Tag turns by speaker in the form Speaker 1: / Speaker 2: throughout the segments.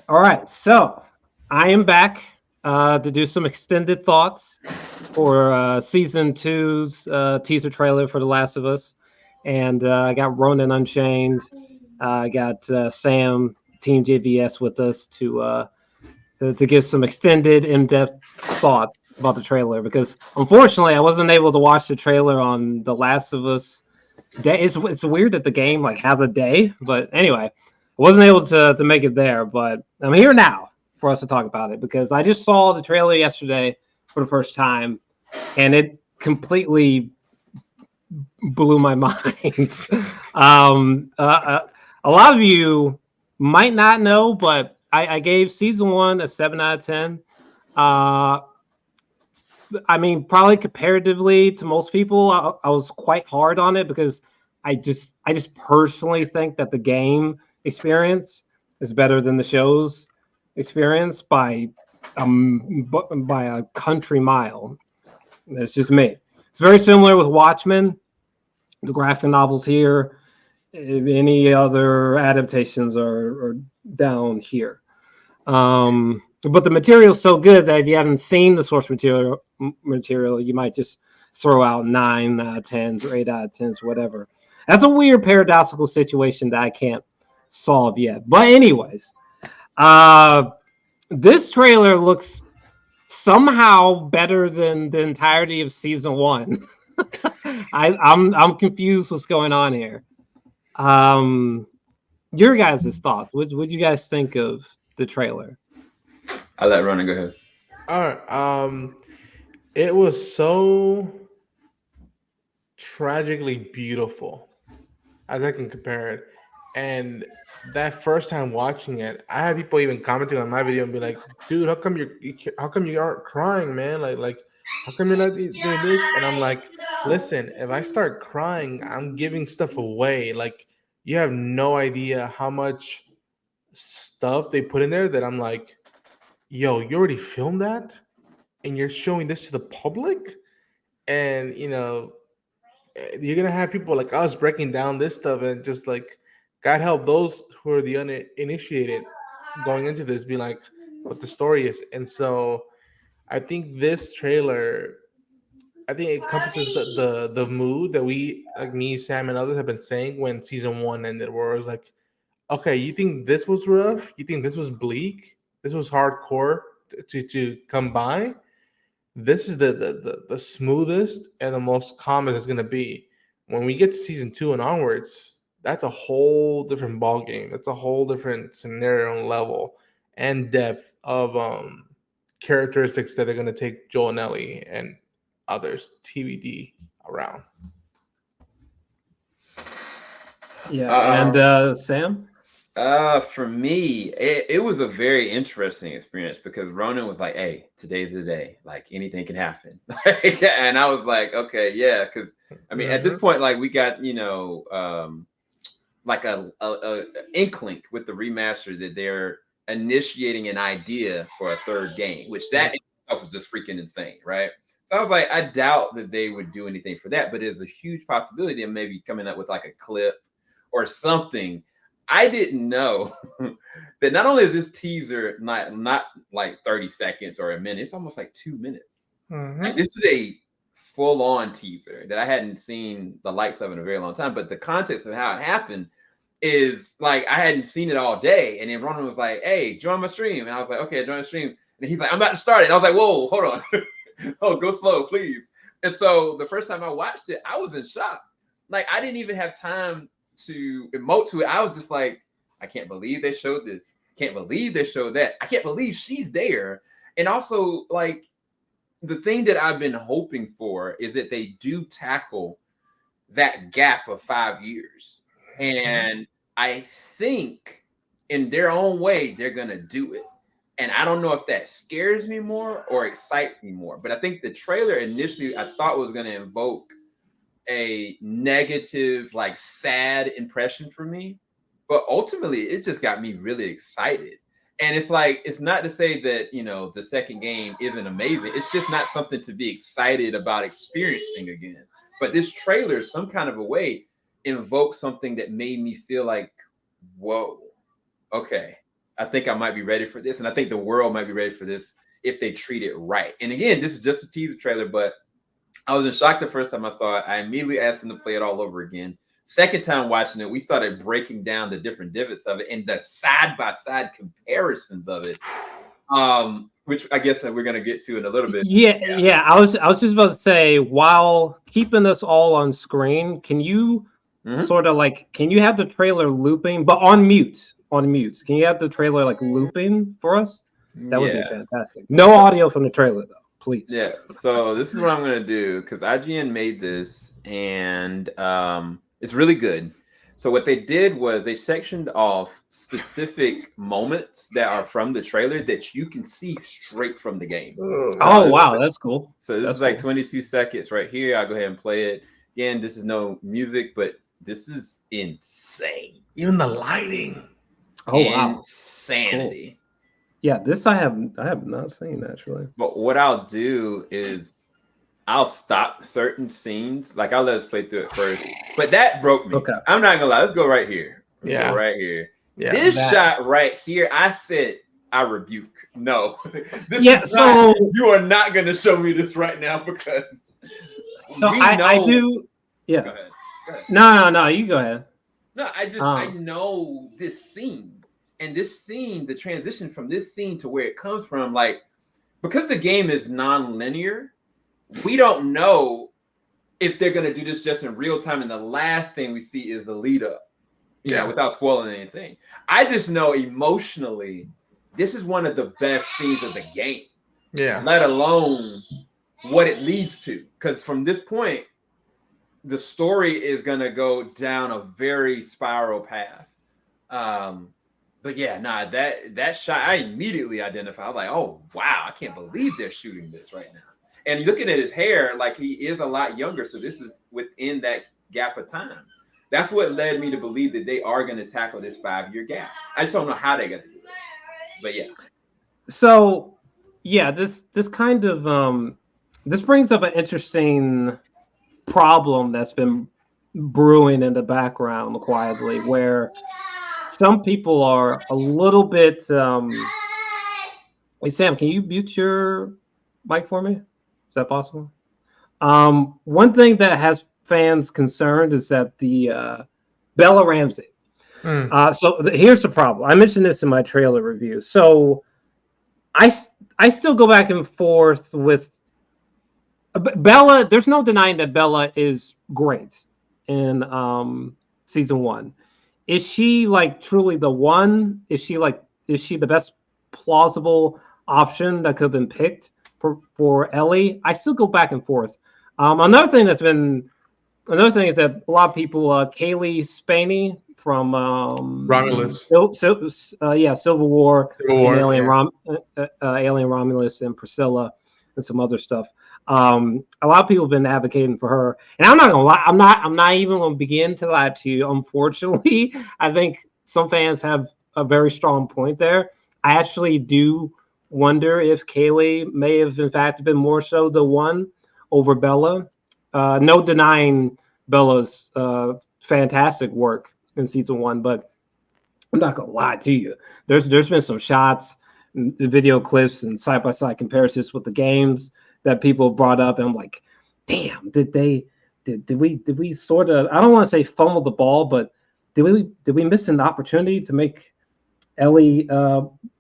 Speaker 1: All right, so I am back to do some extended thoughts for season two's teaser trailer for The Last of Us, and I got Ronan Unchained. I got Sam Team JVS with us to give some extended, in-depth thoughts about the trailer because unfortunately I wasn't able to watch the trailer on The Last of Us day. It's weird that the game like has a day, but anyway, I wasn't able to make it there, but I'm here now for us to talk about it because I just saw the trailer yesterday for the first time, and it completely blew my mind. A lot of you might not know, but I gave season one a 7 out of 10. Uh, I mean, probably comparatively to most people, I was quite hard on it because I just personally think that the game experience is better than the show's experience by a country mile. It's just me. It's very similar with Watchmen, the graphic novels here. If any other adaptations are down here. But the material's so good that if you haven't seen the source material, you might just throw out 9 out of 10s or 8 out of 10s, whatever. That's a weird paradoxical situation that I can't solve yet. But anyways, uh, this trailer looks somehow better than the entirety of season one. I'm confused what's going on here. Um, your guys' thoughts. What you guys think of the trailer?
Speaker 2: I'll let Ronan go ahead.
Speaker 3: All right. It was so tragically beautiful, as I can compare it. And that first time watching it, I had people even commenting on my video and be like, "Dude, how come you aren't crying, man? Like, how come you're not doing this?" And I'm like, "Listen, if I start crying, I'm giving stuff away. Like, you have no idea how much stuff they put in there that I'm like, yo, you already filmed that, and you're showing this to the public, and you're gonna have people like us breaking down this stuff and just like God help those who are the uninitiated going into this be like what the story is. And so I think this trailer, I think it encompasses the mood that we, like me, Sam, and others have been saying when season one ended, where it was like, okay, you think this was rough, you think this was bleak, this was hardcore to come by, this is the smoothest and the most calm it's going to be. When we get to season two and onwards, that's a whole different ball game. That's a whole different scenario and level and depth of characteristics that are going to take Joel and Ellie and others TBD around.
Speaker 1: Yeah, and
Speaker 2: Um,
Speaker 1: Sam.
Speaker 2: for me, it was a very interesting experience because Ronan was like, "Hey, today's the day. Like anything can happen." And I was like, "Okay, yeah," because I mean, at this
Speaker 3: Mm-hmm.
Speaker 2: point, like we got like a inkling with the remaster that they're initiating an idea for a third game, which that
Speaker 3: Yep.
Speaker 2: in itself was just freaking insane, right? So I was like, I doubt that they would do anything for that, but there's a huge possibility of maybe coming up with like a clip or something. I didn't know that not only is this teaser not like 30 seconds or a minute, it's almost like 2 minutes. Like
Speaker 3: Mm-hmm.
Speaker 2: this is a full on teaser that I hadn't seen the likes of in a very long time. But the context of how it happened is like I hadn't seen it all day. And then Ronan was like, "Hey, join my stream." And I was like, "Okay, join the stream." And he's like, "I'm about to start it." And I was like, "Whoa, hold on." Oh, go slow, please. And so the first time I watched it, I was in shock. Like I didn't even have time to emote to it. I was just like, I can't believe they showed this. Can't believe they showed that. I can't believe she's there. And also, like, the thing that I've been hoping for is that they do tackle that gap of 5 years. And I think in their own way, they're going to do it. And I don't know if that scares me more or excites me more. But I think the trailer initially I thought was going to invoke a negative, like sad impression for me. But ultimately, it just got me really excited. And it's like, it's not to say that, the second game isn't amazing. It's just not something to be excited about experiencing again. But this trailer, some kind of a way, invoked something that made me feel like, whoa, okay, I think I might be ready for this, and I think the world might be ready for this if they treat it right. And again, this is just a teaser trailer, but I was in shock the first time I saw it. I immediately asked them to play it all over again. Second time watching it, we started breaking down the different divots of it and the side-by-side comparisons of it, which I guess we're going to get to in a little bit.
Speaker 1: Yeah. I was just about to say, while keeping us all on screen, can you sort of like, can you have the trailer looping, but on mute? On mute. Can you have the trailer like looping for us? That would be fantastic. No audio from the trailer though, please.
Speaker 2: Yeah. So this is what I'm going to do, because IGN made this, and it's really good. So what they did was they sectioned off specific moments that are from the trailer that you can see straight from the game.
Speaker 1: Oh, wow, that's cool.
Speaker 2: So this is like 22 seconds right here. I'll go ahead and play it. Again, this is no music, but this is insane.
Speaker 3: Even the lighting.
Speaker 1: Oh, wow.
Speaker 2: Insanity.
Speaker 1: Cool. Yeah, this I have not seen actually.
Speaker 2: But what I'll do is I'll stop certain scenes. Like, I'll let us play through it first. But that broke me.
Speaker 1: Okay.
Speaker 2: I'm not gonna lie. Let's go right here.
Speaker 3: Yeah.
Speaker 2: Go right here.
Speaker 3: Yeah.
Speaker 2: This shot right here, I said, I rebuke. No. You are not gonna show me this right now, because
Speaker 1: I do. Yeah.
Speaker 2: Go ahead.
Speaker 1: No, you go ahead.
Speaker 2: No, I know this scene. And this scene, the transition from this scene to where it comes from, like, because the game is non-linear, we don't know if they're going to do this just in real time. And the last thing we see is the lead up, without spoiling anything. I just know emotionally, this is one of the best scenes of the game.
Speaker 3: Yeah.
Speaker 2: Let alone what it leads to. Because from this point, the story is going to go down a very spiral path. But yeah, that shot, I immediately identified. I was like, oh, wow, I can't believe they're shooting this right now. And looking at his hair, like, he is a lot younger. So this is within that gap of time. That's what led me to believe that they are going to tackle this 5-year gap. I just don't know how they're going to do it. But yeah.
Speaker 1: So, yeah, this kind of, this brings up an interesting problem that's been brewing in the background quietly, where some people are a little bit, hey, Sam, can you mute your mic for me? Is that possible? One thing that has fans concerned is that the Bella Ramsey. Here's the problem. I mentioned this in my trailer review. So I still go back and forth with Bella. There's no denying that Bella is great in season 1. Is she like truly the one? Is she the best plausible option that could have been picked for Ellie? I still go back and forth. Another thing is that a lot of people, Kaylee Spaney from
Speaker 3: Romulus,
Speaker 1: Civil War, Alien
Speaker 3: Alien
Speaker 1: Romulus, and Priscilla, and some other stuff. A lot of people have been advocating for her, and I'm not gonna lie. I'm not even gonna begin to lie to you. Unfortunately, I think some fans have a very strong point there. I actually do wonder if Kaylee may have, in fact, been more so the one over Bella. No denying Bella's fantastic work in season 1, but I'm not gonna lie to you. There's been some shots, video clips, and side-by-side comparisons with the games that people brought up, and I'm like, damn, did we sort of, I don't want to say fumble the ball, but did we miss an opportunity to make Ellie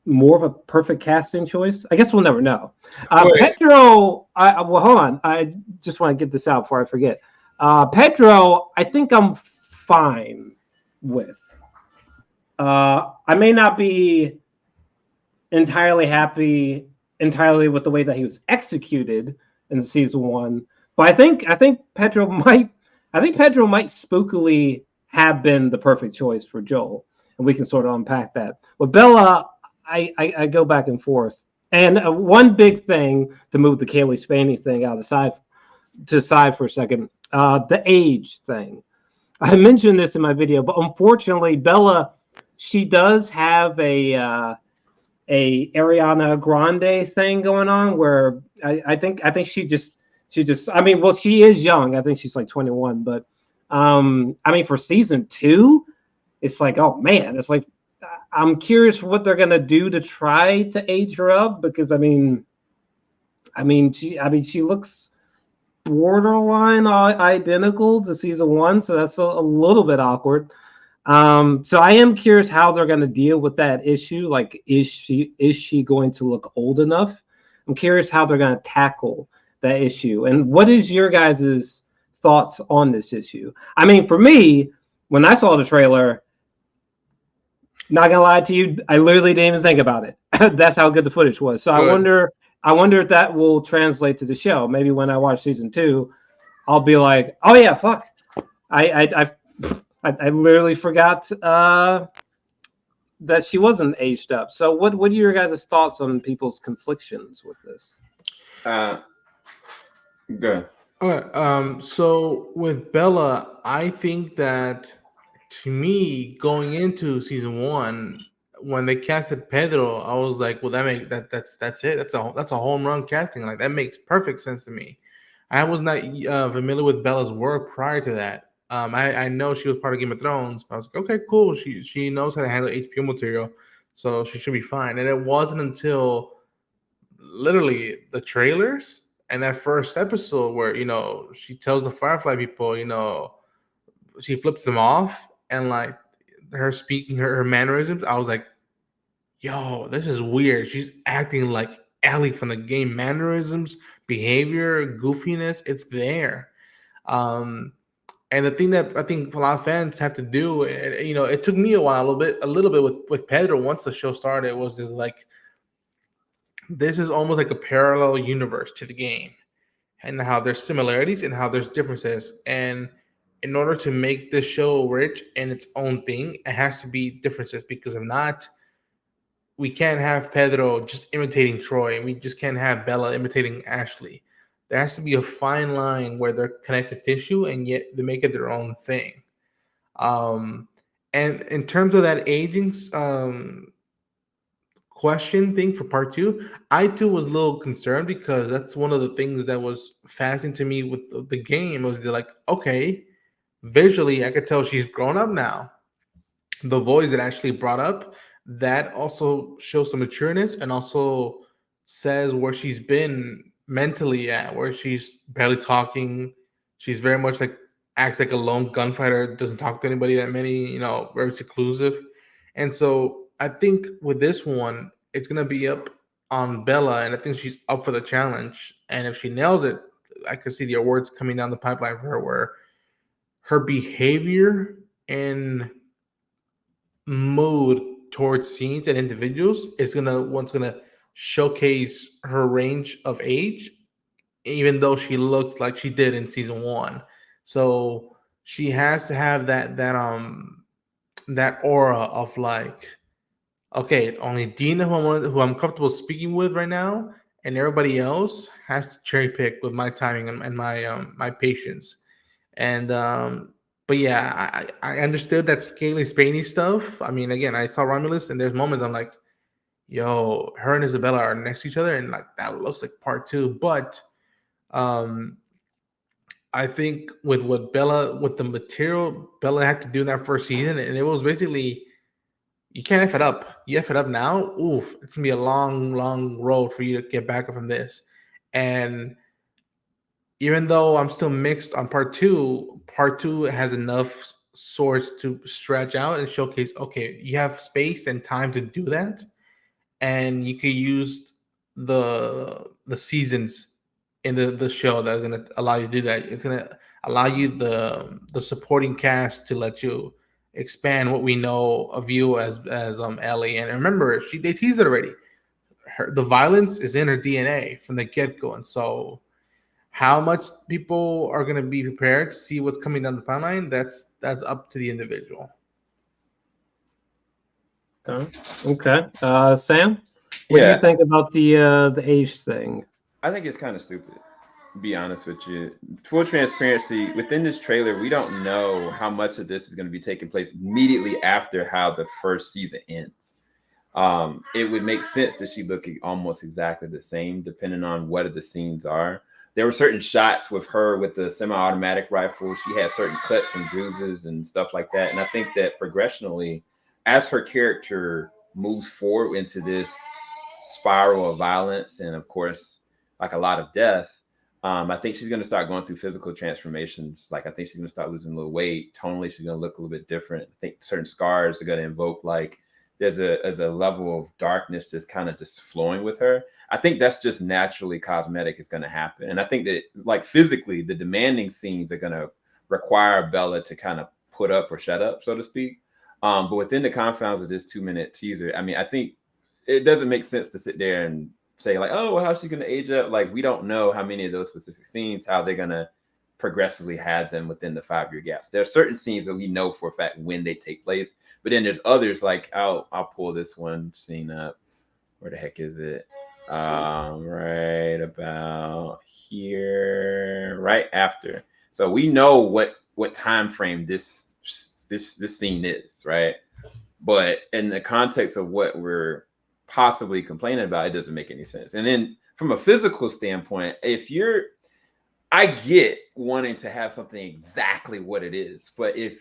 Speaker 1: more of a perfect casting choice? I guess we'll never know. Pedro, hold on. I just want to get this out before I forget. Pedro, I think I'm fine with. I may not be entirely happy with the way that he was executed in season 1, but I think Pedro might spookily have been the perfect choice for Joel, and we can sort of unpack that. With Bella, I go back and forth, and one big thing to move the Kaylee Spaney thing out to the side for a second, the age thing. I mentioned this in my video, but unfortunately, Bella, she does have a Ariana Grande thing going on, where I think she just I mean, well, she is young. I think she's like 21, but I mean, for season 2, it's like, oh man, it's like I'm curious what they're gonna do to try to age her up, because she looks borderline identical to season 1, so that's a little bit awkward. So I am curious how they're going to deal with that issue. Like, is she going to look old enough? I'm curious how they're going to tackle that issue. And what is your guys' thoughts on this issue? I mean, for me, when I saw the trailer, not gonna lie to you, I literally didn't even think about it. That's how good the footage was. So
Speaker 3: Good.
Speaker 1: I wonder if that will translate to the show. Maybe when I watch season 2, I'll be like, oh yeah, fuck. I literally forgot that she wasn't aged up. So what are your guys' thoughts on people's conflictions with this?
Speaker 2: Good.
Speaker 3: Okay. So with Bella, I think that, to me, going into season 1, when they casted Pedro, I was like, well, that's it. That's a home run casting. Like, that makes perfect sense to me. I was not familiar with Bella's work prior to that. I know she was part of Game of Thrones, but I was like, okay, cool. She knows how to handle HBO material, so she should be fine. And it wasn't until literally the trailers and that first episode where she tells the Firefly people, she flips them off, and like her speaking, her mannerisms, I was like, yo, this is weird. She's acting like Ellie from the game. Mannerisms, behavior, goofiness, it's there. Um, and the thing that I think a lot of fans have to do, it took me a while, a little bit with Pedro. Once the show started, it was just like, this is almost like a parallel universe to the game, and how there's similarities and how there's differences. And in order to make this show rich in its own thing, it has to be differences, because if not, we can't have Pedro just imitating Troy, and we just can't have Bella imitating Ashley. There has to be a fine line where they're connective tissue and yet they make it their own thing. Um, and in terms of that aging question thing for part 2, I too was a little concerned, because that's one of the things that was fascinating to me with the game, was they're like, okay, visually I could tell she's grown up now. The voice that Ashley brought up, that also shows some matureness, and also says where she's been mentally at, where she's barely talking. She's very much like, acts like a lone gunfighter, doesn't talk to anybody that many, very seclusive. And so I think with this one, it's gonna be up on Bella, and I think she's up for the challenge. And if she nails it, I could see the awards coming down the pipeline for her, where her behavior and mood towards scenes and individuals is gonna showcase her range of age, even though she looks like she did in season 1. So she has to have that aura of like, okay, only Dina, who I'm comfortable speaking with right now, and everybody else has to cherry pick with my timing and my patience. And but yeah, I understood that scaly Spaney stuff. I mean, again, I saw Romulus, and there's moments I'm like, yo, her and Isabella are next to each other, and like, that looks like part 2. But um I think with the material Bella had to do in that first season, and it was basically, you can't F it up. You F it up now, oof, it's gonna be a long, long road for you to get back from this. And even though I'm still mixed on part two has enough swords to stretch out and showcase, okay, you have space and time to do that, and you can use the seasons in the show that are gonna allow you to do that. It's gonna allow you the supporting cast to let you expand what we know of you as Ellie. And remember, they teased it already. The violence is in her DNA from the get go, and so how much people are going to be prepared to see what's coming down the pipeline, that's up to the individual.
Speaker 1: Okay. Sam, what do you
Speaker 2: Yeah,
Speaker 1: think about the age thing?
Speaker 2: I think it's kind of stupid, to be honest with you. Full transparency, within this trailer, we don't know how much of this is going to be taking place immediately after how the first season ends. It would make sense that she look almost exactly the same, depending on what the scenes are. There were certain shots with her with the semi-automatic rifle. She had certain cuts and bruises and stuff like that. And I think that progressionally, as her character moves forward into this spiral of violence and, of course, like a lot of death, I think she's going to start going through physical transformations. Like, I think she's going to start losing a little weight. Tonally, she's going to look a little bit different. I think certain scars are going to invoke, like, there's a level of darkness that's kind of just flowing with her. I think that's just naturally cosmetic is going to happen. And I think that, like, physically, the demanding scenes are going to require Bella to kind of put up or shut up, so to speak. But within the confines of this 2-minute teaser, I mean, I think it doesn't make sense to sit there and say, like, oh, well, how's she going to age up? Like, we don't know how many of those specific scenes, how they're going to progressively have them within the 5-year gaps. There are certain scenes that we know for a fact when they take place, but then there's others, like, I'll pull this one scene up. Where the heck is it? Right about here, right after. So we know what time frame this scene is, right? But in the context of what we're possibly complaining about, it doesn't make any sense. And then from a physical standpoint, I get wanting to have something exactly what it is, but if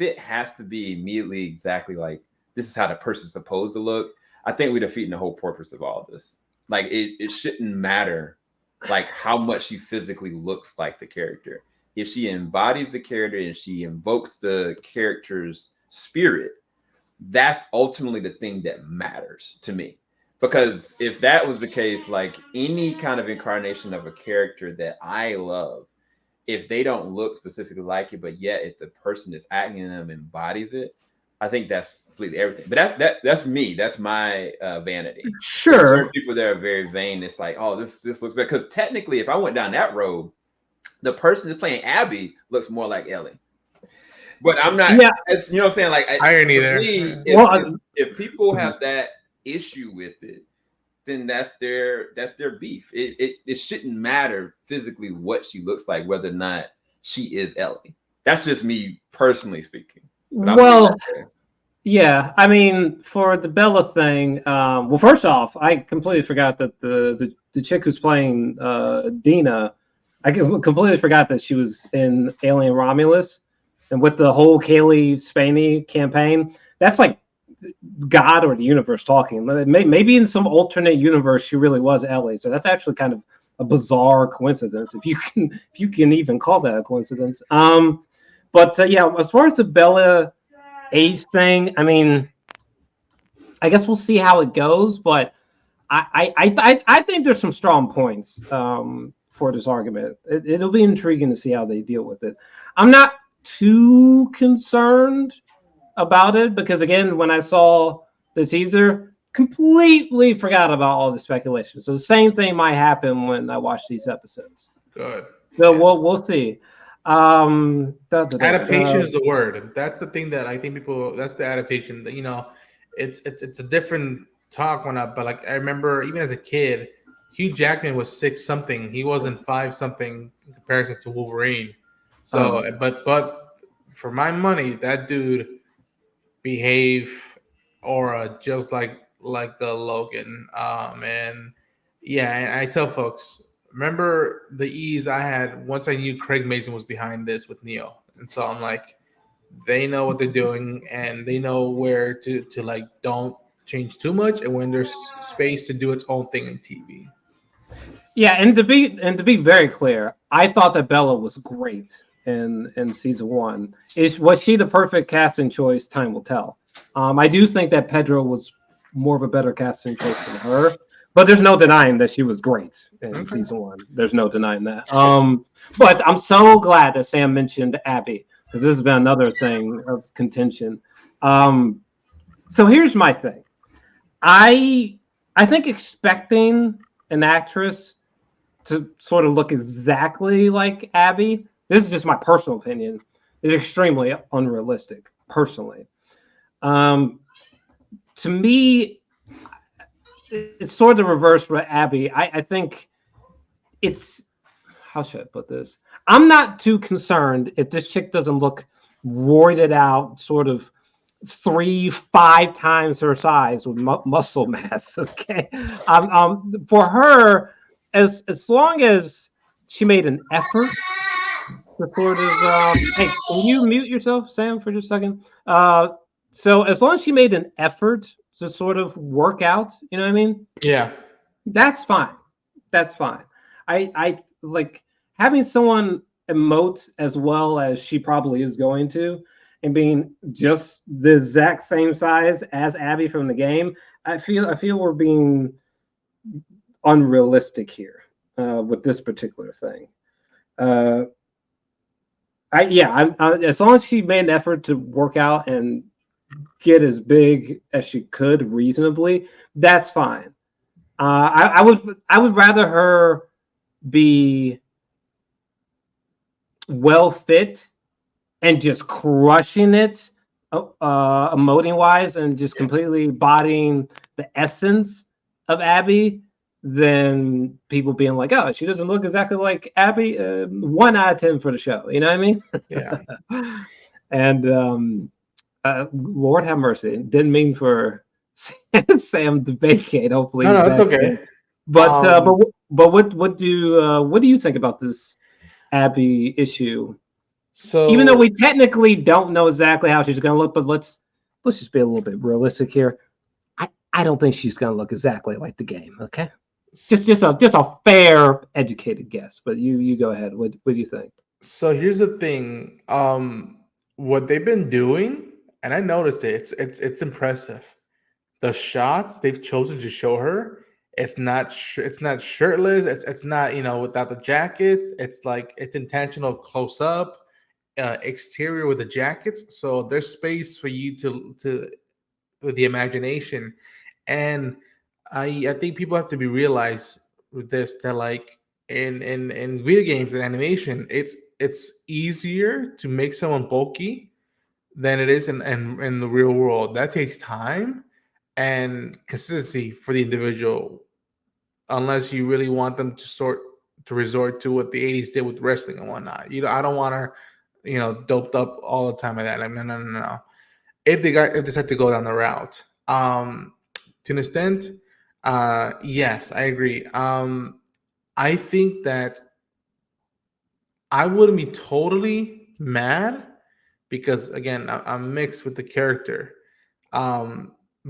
Speaker 2: it has to be immediately exactly like this is how the person's supposed to look, I think we're defeating the whole purpose of all of this. Like, it shouldn't matter like how much she physically looks like the character. If she embodies the character and she invokes the character's spirit, that's ultimately the thing that matters to me. Because if that was the case, like any kind of incarnation of a character that I love, if they don't look specifically like it, but yet if the person that's acting in them embodies it, I think that's completely everything. But that's me. That's my vanity.
Speaker 1: Sure.
Speaker 2: There are people that are very vain. It's like, oh, this looks better. Because technically, if I went down that road, the person that's playing Abby looks more like Ellie. But I'm not. Yeah. It's, you know what I'm saying? Like,
Speaker 3: irony there.
Speaker 2: If people have that issue with it, then that's their beef. It shouldn't matter physically what she looks like, whether or not she is Ellie. That's just me personally speaking.
Speaker 1: Well, yeah, I mean, for the Bella thing, well, first off, I completely forgot that the chick who's playing Dina, I completely forgot that she was in Alien Romulus, and with the whole Kaylee Spaney campaign, that's like God or the universe talking. Maybe in some alternate universe, she really was Ellie. So that's actually kind of a bizarre coincidence, if you can even call that a coincidence. But yeah, as far as the Bella age thing, I mean, I guess we'll see how it goes. But I think there's some strong points for this argument. It'll be intriguing to see how they deal with it. I'm not too concerned about it because, again, when I saw the teaser, completely forgot about all the speculation. So the same thing might happen when I watch these episodes.
Speaker 3: Good.
Speaker 1: So we'll see.
Speaker 3: Adaptation is the word. That's the thing that I think people. That's the adaptation. That, you know, it's a different talk when but like I remember even as a kid, Hugh Jackman was 6 something. He wasn't 5 something in comparison to Wolverine. So, but for my money, that dude behave aura just like a Logan. And yeah, I tell folks, remember the ease I had once I knew Craig Mazin was behind this with Neo. And so I'm like, they know what they're doing and they know where to like don't change too much and when there's space to do its own thing in TV.
Speaker 1: Yeah, and to be very clear, I thought that Bella was great in season 1. Was she the perfect casting choice? Time will tell. I do think that Pedro was more of a better casting choice than her, but there's no denying that she was great in season 1. There's no denying that. But I'm so glad that Sam mentioned Abby because this has been another thing of contention. So here's my thing. I think expecting an actress to sort of look exactly like Abby, this is just my personal opinion, is extremely unrealistic, personally. To me, it's sort of the reverse for Abby. I think it's, how should I put this? I'm not too concerned if this chick doesn't look roided out, sort of 3-5 times her size with muscle mass. Okay, for her, as long as she made an effort to sort of, hey, can you mute yourself, Sam, for just a second? So as long as she made an effort to sort of work out, you know what I mean?
Speaker 3: Yeah.
Speaker 1: That's fine. That's fine. I like having someone emote as well as she probably is going to, and being just the exact same size as Abby from the game. I feel we're being unrealistic here with this particular thing. As long as she made an effort to work out and get as big as she could reasonably, that's fine. I would rather her be well fit and just crushing it, emoting wise, and just completely embodying the essence of Abby, than people being like, "Oh, she doesn't look exactly like Abby." 1 out of 10 for the show. You know what I mean?
Speaker 3: Yeah.
Speaker 1: And Lord have mercy, didn't mean for Sam to vacate. Hopefully,
Speaker 3: No,
Speaker 1: he's
Speaker 3: no, it's
Speaker 1: back
Speaker 3: okay.
Speaker 1: soon. But
Speaker 3: Um,
Speaker 1: what do you think about this Abby issue? Even though
Speaker 3: so
Speaker 1: we technically don't know exactly how she's going to look, but let's just be a little bit realistic here. I don't think she's going to look exactly like the game. Okay, just a fair, educated guess. But you go ahead. What do you think?
Speaker 3: So here's the thing. What they've been doing, and I noticed it. It's impressive. The shots they've chosen to show her, it's not shirtless. It's not without the jackets. It's like it's intentional close up, exterior with the jackets. So there's space for you to with the imagination, and I think people have to be realized with this that like in video games and animation, it's easier to make someone bulky than it is in the real world. That takes time and consistency for the individual, unless you really want them to resort to what the 80s did with wrestling and whatnot. I don't want her, doped up all the time like that. Like, no, no, no, no. If they decide to go down the route. To an extent, yes, I agree. I think that I wouldn't be totally mad because again, I'm mixed with the character.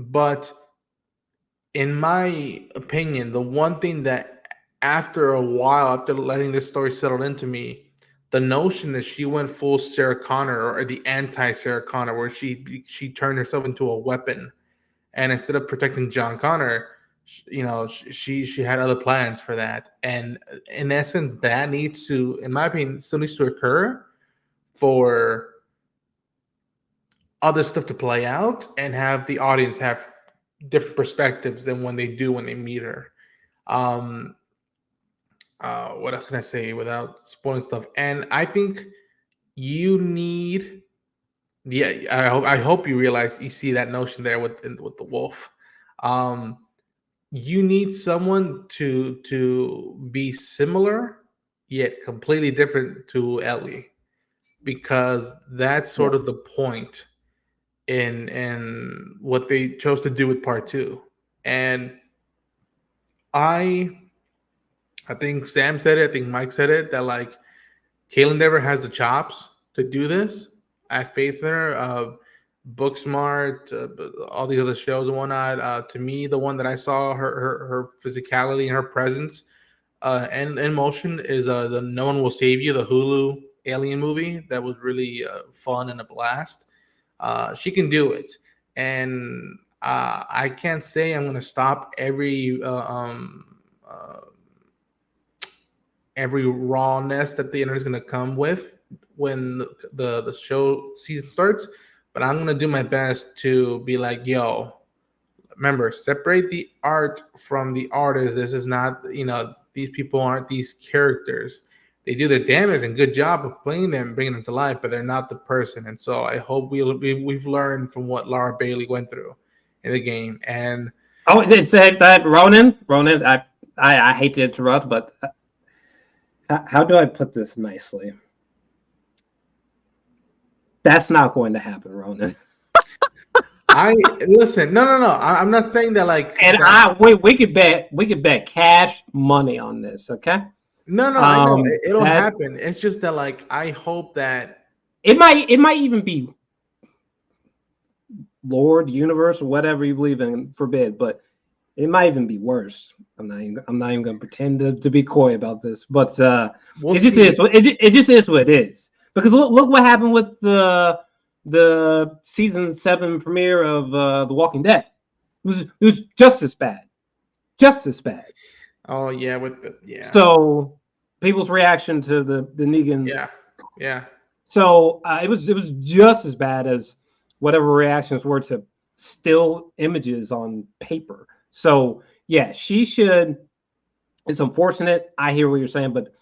Speaker 3: But in my opinion, the one thing that after a while, after letting this story settle into me, the notion that she went full Sarah Connor or the anti Sarah Connor, where she turned herself into a weapon, and instead of protecting John Connor, she had other plans for that. And in essence, that needs to, in my opinion, still needs to occur for other stuff to play out and have the audience have different perspectives than when they meet her. Um, what else can I say without spoiling stuff? And I think you need, yeah, I hope you realize you see that notion there with the wolf. Um, you need someone to be similar yet completely different to Ellie, because that's
Speaker 1: Yeah.
Speaker 3: sort of the point in what they chose to do with part two. And I I think Sam said it, I think Mike said it, that like Kaitlyn Dever has the chops to do this. I have faith in her. Booksmart, all these other shows and whatnot. To me, the one that I saw her physicality and her presence and in motion is the No One Will Save You, the Hulu alien movie that was really fun and a blast. She can do it, and I can't say I'm going to stop every rawness that the internet is going to come with when the show season starts, but I'm going to do my best to be like, yo, remember, separate the art from the artist. This is not, these people aren't these characters. They do their damnedest and good job of playing them, bringing them to life, but they're not the person. And so I hope we've learned from what Laura Bailey went through in the game. And
Speaker 1: Oh, it said that Ronan. I hate to interrupt, but how do I put this nicely? That's not going to happen, Ronan.
Speaker 3: I listen. No, no, no. I'm not saying that like.
Speaker 1: And
Speaker 3: That,
Speaker 1: we could bet cash money on this. Okay.
Speaker 3: no, no. I know it'll
Speaker 1: That
Speaker 3: happen. It's just that like I hope that
Speaker 1: it might even be Lord, universe, or whatever you believe in, forbid, but it might even be worse. I'm not even going to pretend to be coy about this, but
Speaker 3: We'll
Speaker 1: it just
Speaker 3: see.
Speaker 1: is. It just is what it is. Because look what happened with the season 7 premiere of The Walking Dead. It was just as bad, just as bad.
Speaker 3: Oh yeah,
Speaker 1: So people's reaction to the Negan.
Speaker 3: Yeah.
Speaker 1: So it was just as bad as whatever reactions were to still images on paper. So yeah, she should. It's unfortunate. I hear what you're saying, but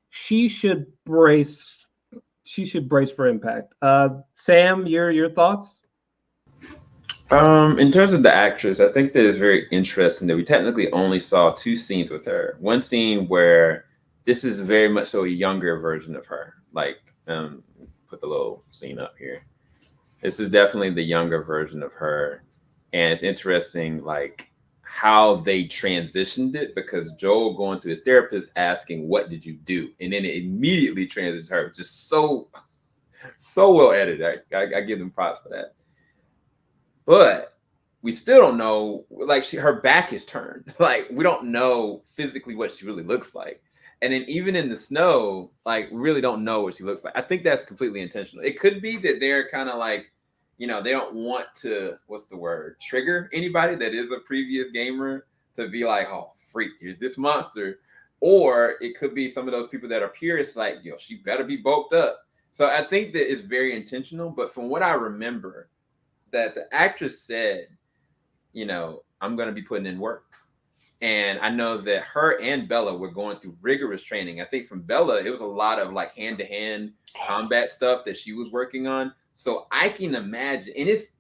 Speaker 1: she should brace. She should brace for impact. Sam, your thoughts?
Speaker 2: In terms of the actress, I think that it's very interesting that we technically only saw 2 scenes with her. One scene where this is very much so a younger version of her. Like, put the little scene up here. This is definitely the younger version of her, and it's interesting, like how they transitioned it, because Joel going to his therapist asking, "What did you do?" and then it immediately transitioned her, just so well edited. I give them props for that. But we still don't know, like her back is turned. Like we don't know physically what she really looks like. And then even in the snow, like we really don't know what she looks like. I think that's completely intentional. It could be that they're kind of like, they don't want to, what's the word, trigger anybody that is a previous gamer to be like, oh, freak, here's this monster. Or it could be some of those people that are purists, like, she better be bulked up. So I think that it's very intentional. But from what I remember, that the actress said, I'm going to be putting in work. And I know that her and Bella were going through rigorous training. I think from Bella, it was a lot of like hand-to-hand combat stuff that she was working on. So I can imagine, and it's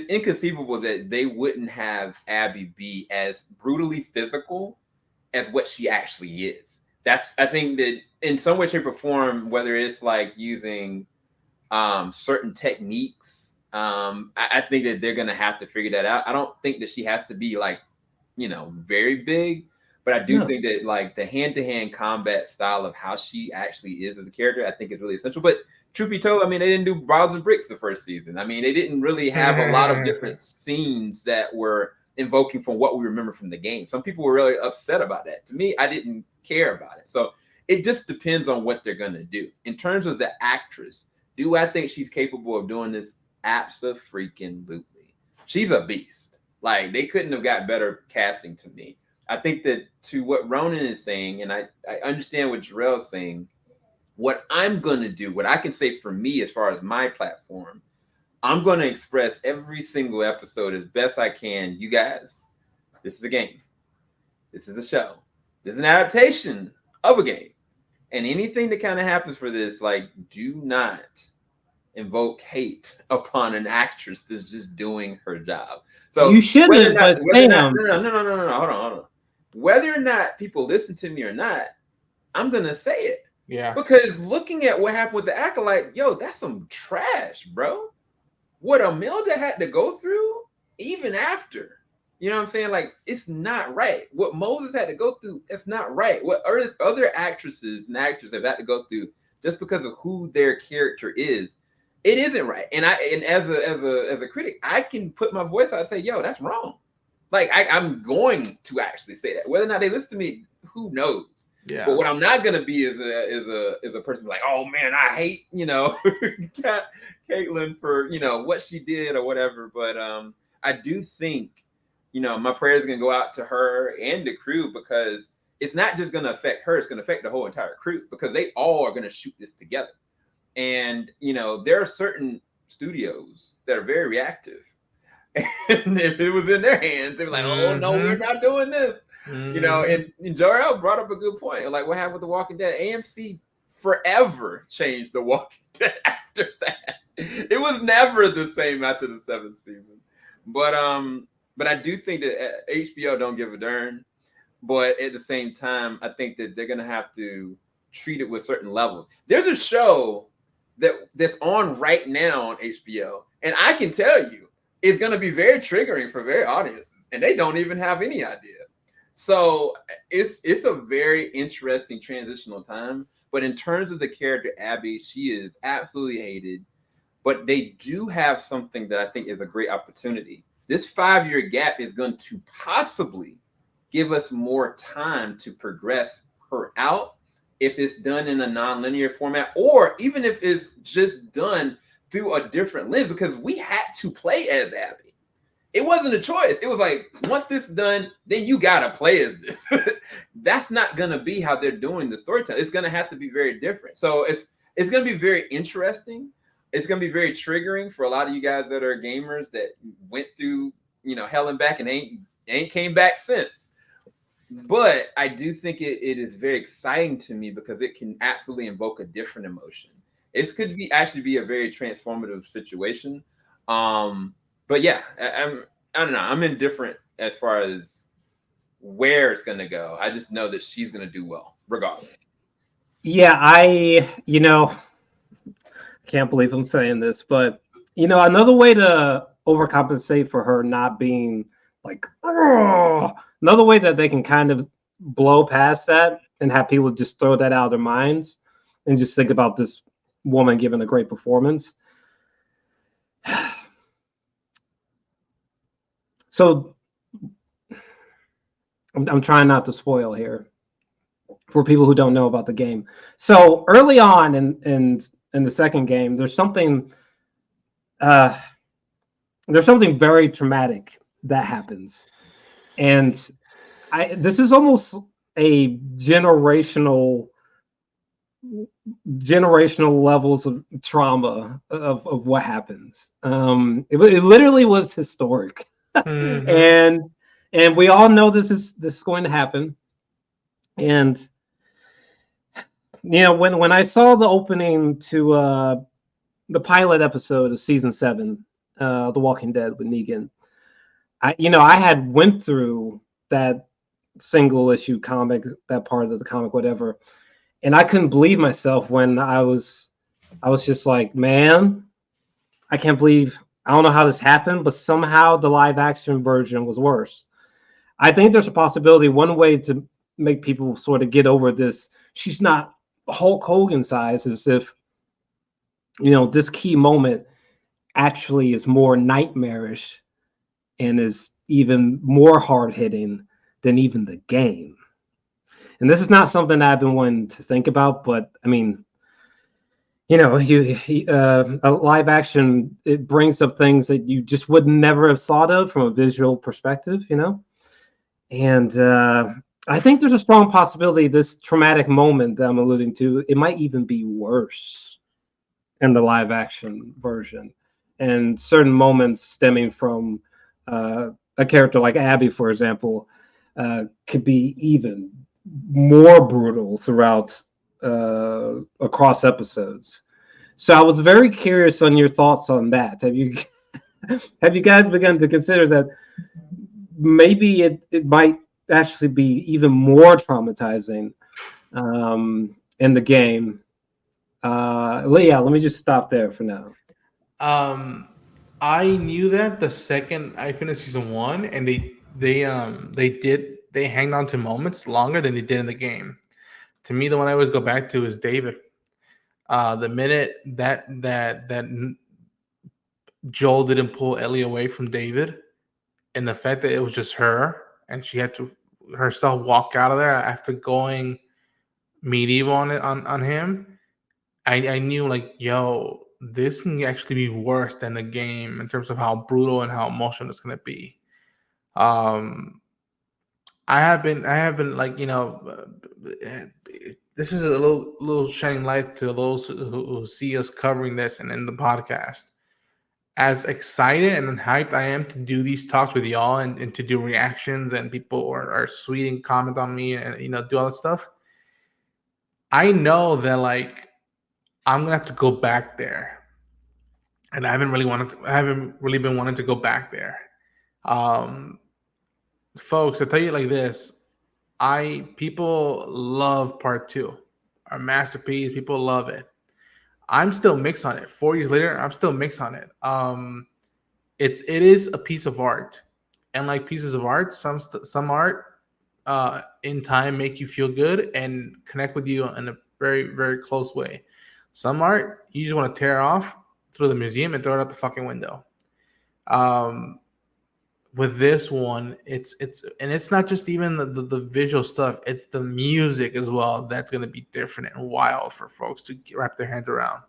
Speaker 2: inconceivable that they wouldn't have Abby be as brutally physical as what she actually is. I think that in some way, shape, or form, whether it's like using certain techniques, I think that they're gonna have to figure that out. I don't think that she has to be like, very big, but I do think that like the hand-to-hand combat style of how she actually is as a character, I think is really essential. But truth be told, I mean, they didn't do Brawls and Bricks the first season. I mean, they didn't really have a lot of different scenes that were invoking from what we remember from the game. Some people were really upset about that. To me, I didn't care about it. So it just depends on what they're gonna do. In terms of the actress, do I think she's capable of doing this? Abso-freaking-lutely. She's a beast. Like, they couldn't have got better casting to me. I think that to what Ronan is saying, and I understand what Jor-Els is saying, what I'm going to do, what I can say for me as far as my platform, I'm going to express every single episode as best I can. You guys, this is a game. This is a show. This is an adaptation of a game. And anything that kind of happens for this, like, do not invoke hate upon an actress that's just doing her job. So
Speaker 1: you shouldn't.
Speaker 2: No. Hold on. Whether or not people listen to me or not, I'm gonna say it.
Speaker 3: Yeah.
Speaker 2: Because looking at what happened with the Acolyte, that's some trash, bro. What Imelda had to go through, even after, you know what I'm saying? Like, it's not right. What Moses had to go through, it's not right. What other actresses and actors have had to go through just because of who their character is, it isn't right. And as a critic, I can put my voice out and say, that's wrong. Like I'm going to actually say that. Whether or not they listen to me, who knows?
Speaker 3: Yeah.
Speaker 2: But what I'm not gonna be is a person like, oh man, I hate, Kaitlyn for, what she did or whatever. But I do think, my prayers are gonna go out to her and the crew, because it's not just gonna affect her, it's gonna affect the whole entire crew, because they all are gonna shoot this together. And, there are certain studios that are very reactive. And if it was in their hands, they'd be like, oh, no, we're not doing this. And Jor-Els brought up a good point. Like, what happened with The Walking Dead? AMC forever changed The Walking Dead after that. It was never the same after the 7th season. But I do think that HBO don't give a darn. But at the same time, I think that they're going to have to treat it with certain levels. There's a show that's on right now on HBO, and I can tell you it's going to be very triggering for very audiences, and they don't even have any idea. So it's a very interesting transitional time. But in terms of the character Abby, she is absolutely hated. but they do have something that I think is a great opportunity. This 5-year gap is going to possibly give us more time to progress her out if it's done in a non-linear format, or even if it's just done through a different lens, because we had to play as Abby. It wasn't a choice. It was like, once this is done, then you gotta play as this. That's not gonna be how they're doing the storytelling. It's gonna have to be very different. So it's gonna be very interesting. It's gonna be very triggering for a lot of you guys that are gamers that went through, hell and back and ain't came back since. But I do think it is very exciting to me because it can absolutely invoke a different emotion. It could actually be a very transformative situation. But yeah, I don't know. I'm indifferent as far as where it's going to go. I just know that she's going to do well, regardless.
Speaker 1: Yeah, I can't believe I'm saying this, but another way to overcompensate for her not being like, another way that they can kind of blow past that and have people just throw that out of their minds and just think about this woman giving a great performance. So I'm trying not to spoil here for people who don't know about the game. So early on in the second game, there's something very traumatic that happens, and this is almost a generational levels of trauma of what happens. It literally was historic.
Speaker 3: Mm-hmm.
Speaker 1: and we all know this is going to happen. And when I saw the opening to the pilot episode of season 7, The Walking Dead with Negan, I had went through that single issue comic, that part of the comic, whatever, and I couldn't believe myself when I was just like, man, I can't believe, I don't know how this happened, but somehow the live action version was worse. I think there's a possibility, one way to make people sort of get over this, she's not Hulk Hogan size, is if, this key moment actually is more nightmarish and is even more hard hitting than even the game. And this is not something that I've been wanting to think about, but I mean, a live action, it brings up things that you just would never have thought of from a visual perspective, And I think there's a strong possibility this traumatic moment that I'm alluding to, it might even be worse in the live action version. And certain moments stemming from a character like Abby, for example, could be even more brutal throughout across episodes. So I was very curious on your thoughts on that. Have you guys begun to consider that maybe it might actually be even more traumatizing in the game? Yeah, let me just stop there for now.
Speaker 3: I knew that the second I finished season 1, and they hanged on to moments longer than they did in the game. To me, the one I always go back to is David. The minute that Joel didn't pull Ellie away from David, and the fact that it was just her and she had to herself walk out of there after going medieval on him, I knew, like, yo, this can actually be worse than the game in terms of how brutal and how emotional it's gonna be. I have been like, this is a little shining light to those who see us covering this and in the podcast. As excited and hyped I am to do these talks with y'all and to do reactions, and people are sweet and comment on me and do all that stuff, I know that, like, I'm gonna have to go back there, and I haven't really been wanting to go back there. Folks, I tell you like this, people love part 2, our masterpiece. People love it. I'm still mixed on it. 4 years later, I'm still mixed on it. It is a piece of art, and like pieces of art, some art in time make you feel good and connect with you in a very, very close way. Some art you just want to tear off through the museum and throw it out the fucking window. With this one, it's not just even the visual stuff, it's the music as well that's going to be different and wild for folks to wrap their hands around.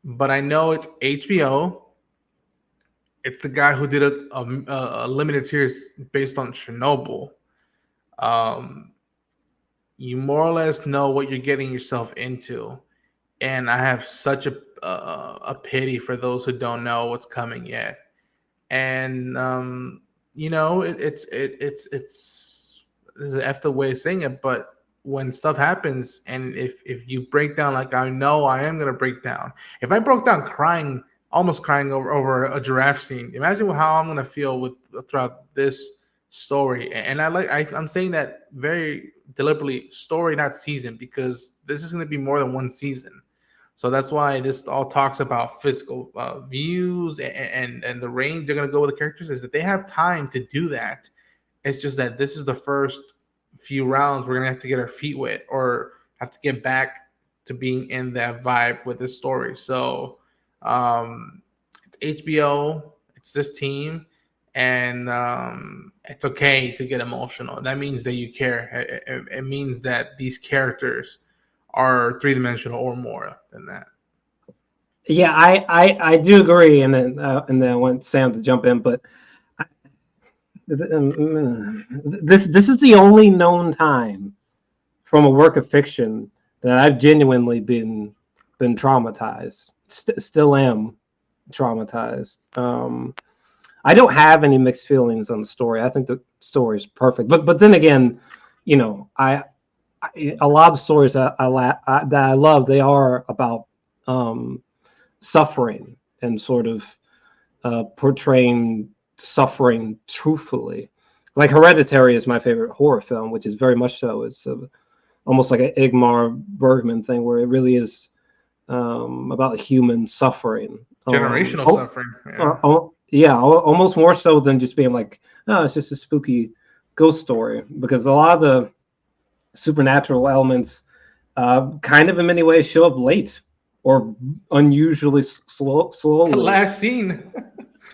Speaker 3: But I know it's HBO. It's the guy who did a limited series based on Chernobyl. You more or less know what you're getting yourself into, and I have such a pity for those who don't know what's coming yet. And it's this is an effed way of saying it, but when stuff happens, and if you break down like I know I am gonna break down, if I broke down crying, almost crying over a giraffe scene, imagine how I'm gonna feel throughout this story. And I'm saying that very deliberately, story not season, because this is gonna be more than one season. So that's why this all talks about physical views and the range they're going to go with the characters, is that they have time to do that. It's just that this is the first few rounds we're going to have to get our feet wet or have to get back to being in that vibe with this story. So it's HBO, it's this team, and it's okay to get emotional. That means that you care. It means that these characters are three-dimensional or more than that.
Speaker 1: Yeah, I do agree, and then I want Sam to jump in, but this is the only known time from a work of fiction that I've genuinely been traumatized. Still am traumatized. I don't have any mixed feelings on the story. I think the story is perfect, but then again, a lot of stories that I love, they are about suffering and sort of portraying suffering truthfully. Like Hereditary is my favorite horror film, which is very much so. It's almost like an Ingmar Bergman thing, where it really is about human suffering,
Speaker 3: generational suffering.
Speaker 1: Yeah, almost more so than just being like, oh, it's just a spooky ghost story, because a lot of the supernatural elements kind of in many ways show up late or unusually slowly.
Speaker 3: The last scene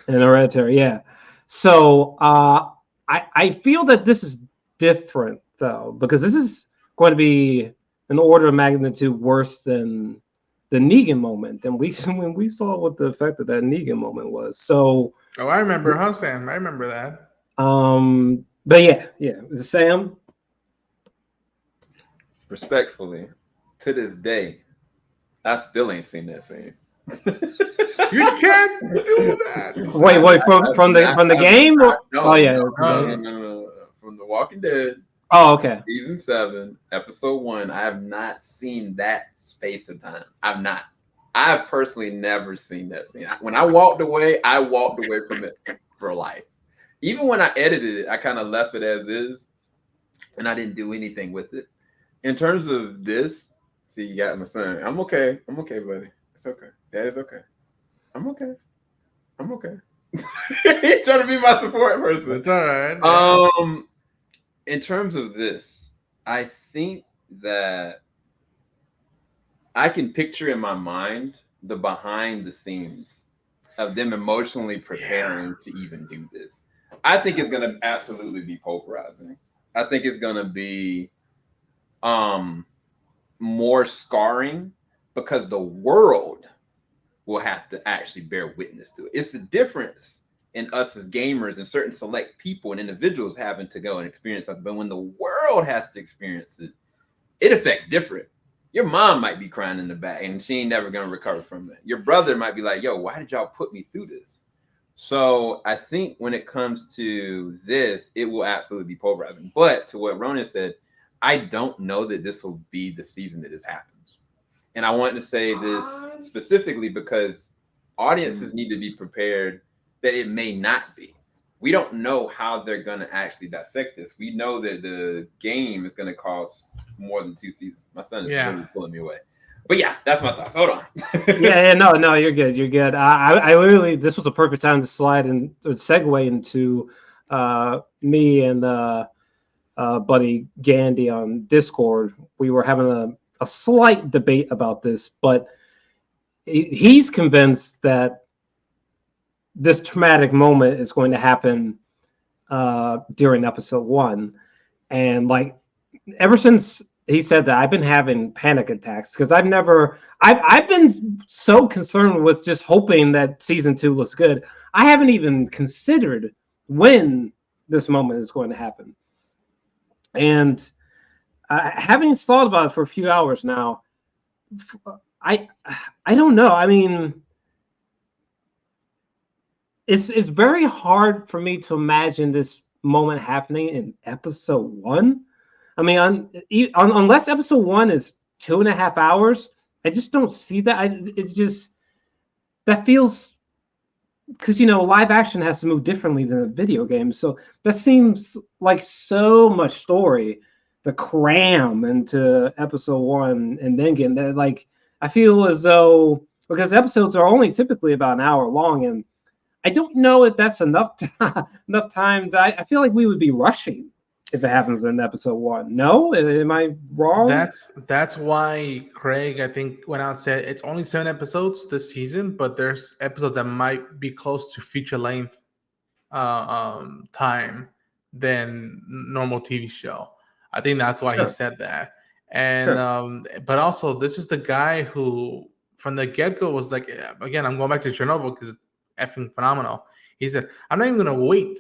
Speaker 1: in Hereditary, yeah. So I feel that this is different, though, because this is going to be an order of magnitude worse than the Negan moment, and we saw what the effect of that Negan moment was. So
Speaker 3: I remember, huh, Sam? I remember that.
Speaker 1: But yeah, Sam.
Speaker 2: Respectfully, to this day, I still ain't seen that scene.
Speaker 3: You can't do that.
Speaker 1: Wait, from the game?
Speaker 2: No, from The Walking Dead.
Speaker 1: Oh, okay.
Speaker 2: Season 7, episode 1. I have not seen that space of time. I've personally never seen that scene. When I walked away from it for life. Even when I edited it, I kind of left it as is, and I didn't do anything with it. In terms of this, see, you got my son. I'm okay, buddy. It's okay. Dad is okay. I'm okay. He's trying to be my support person.
Speaker 3: It's all right.
Speaker 2: In terms of this, I think that I can picture in my mind the behind the scenes of them emotionally preparing to even do this. I think it's going to absolutely be pulverizing. I think it's going to be more scarring, because the world will have to actually bear witness to it. It's the difference in us as gamers and certain select people and individuals having to go and experience something. But when the world has to experience it, it affects different. Your mom might be crying in the back and she ain't never going to recover from it. Your brother might be like, yo, why did y'all put me through this? So I think when it comes to this, it will absolutely be pulverizing. But to what Ronan said, I don't know that this will be the season that this happens. And I want to say this specifically because audiences need to be prepared that it may not be. We don't know how they're going to actually dissect this. We know that the game is going to cost more than 2 seasons. My son is really pulling me away. But yeah, that's my thoughts. Hold on.
Speaker 1: No, you're good. You're good. I literally, this was a perfect time to slide and segue into me and buddy Gandhi on Discord. We were having a slight debate about this, but he's convinced that this traumatic moment is going to happen during episode 1, and like ever since he said that, I've been having panic attacks because I've been so concerned with just hoping that season 2 looks good. I haven't even considered when this moment is going to happen, and having thought about it for a few hours now, I don't know. I mean, it's very hard for me to imagine this moment happening in episode 1. I mean, unless episode 1 is 2.5 hours, I just don't see that. It's just that feels, because live action has to move differently than a video game, so that seems like so much story to cram into episode 1, and then getting that. Like, I feel as though, because episodes are only typically about an hour long, and I don't know if that's enough time. I feel like we would be rushing if it happens in episode 1. No, am I wrong?
Speaker 3: That's why Craig, I think, went out and said it's only 7 episodes this season, but there's episodes that might be close to feature length time than normal TV show. I think that's why he said that. And but also, this is the guy who from the get-go was like, again, I'm going back to Chernobyl because it's effing phenomenal. He said, I'm not even going to wait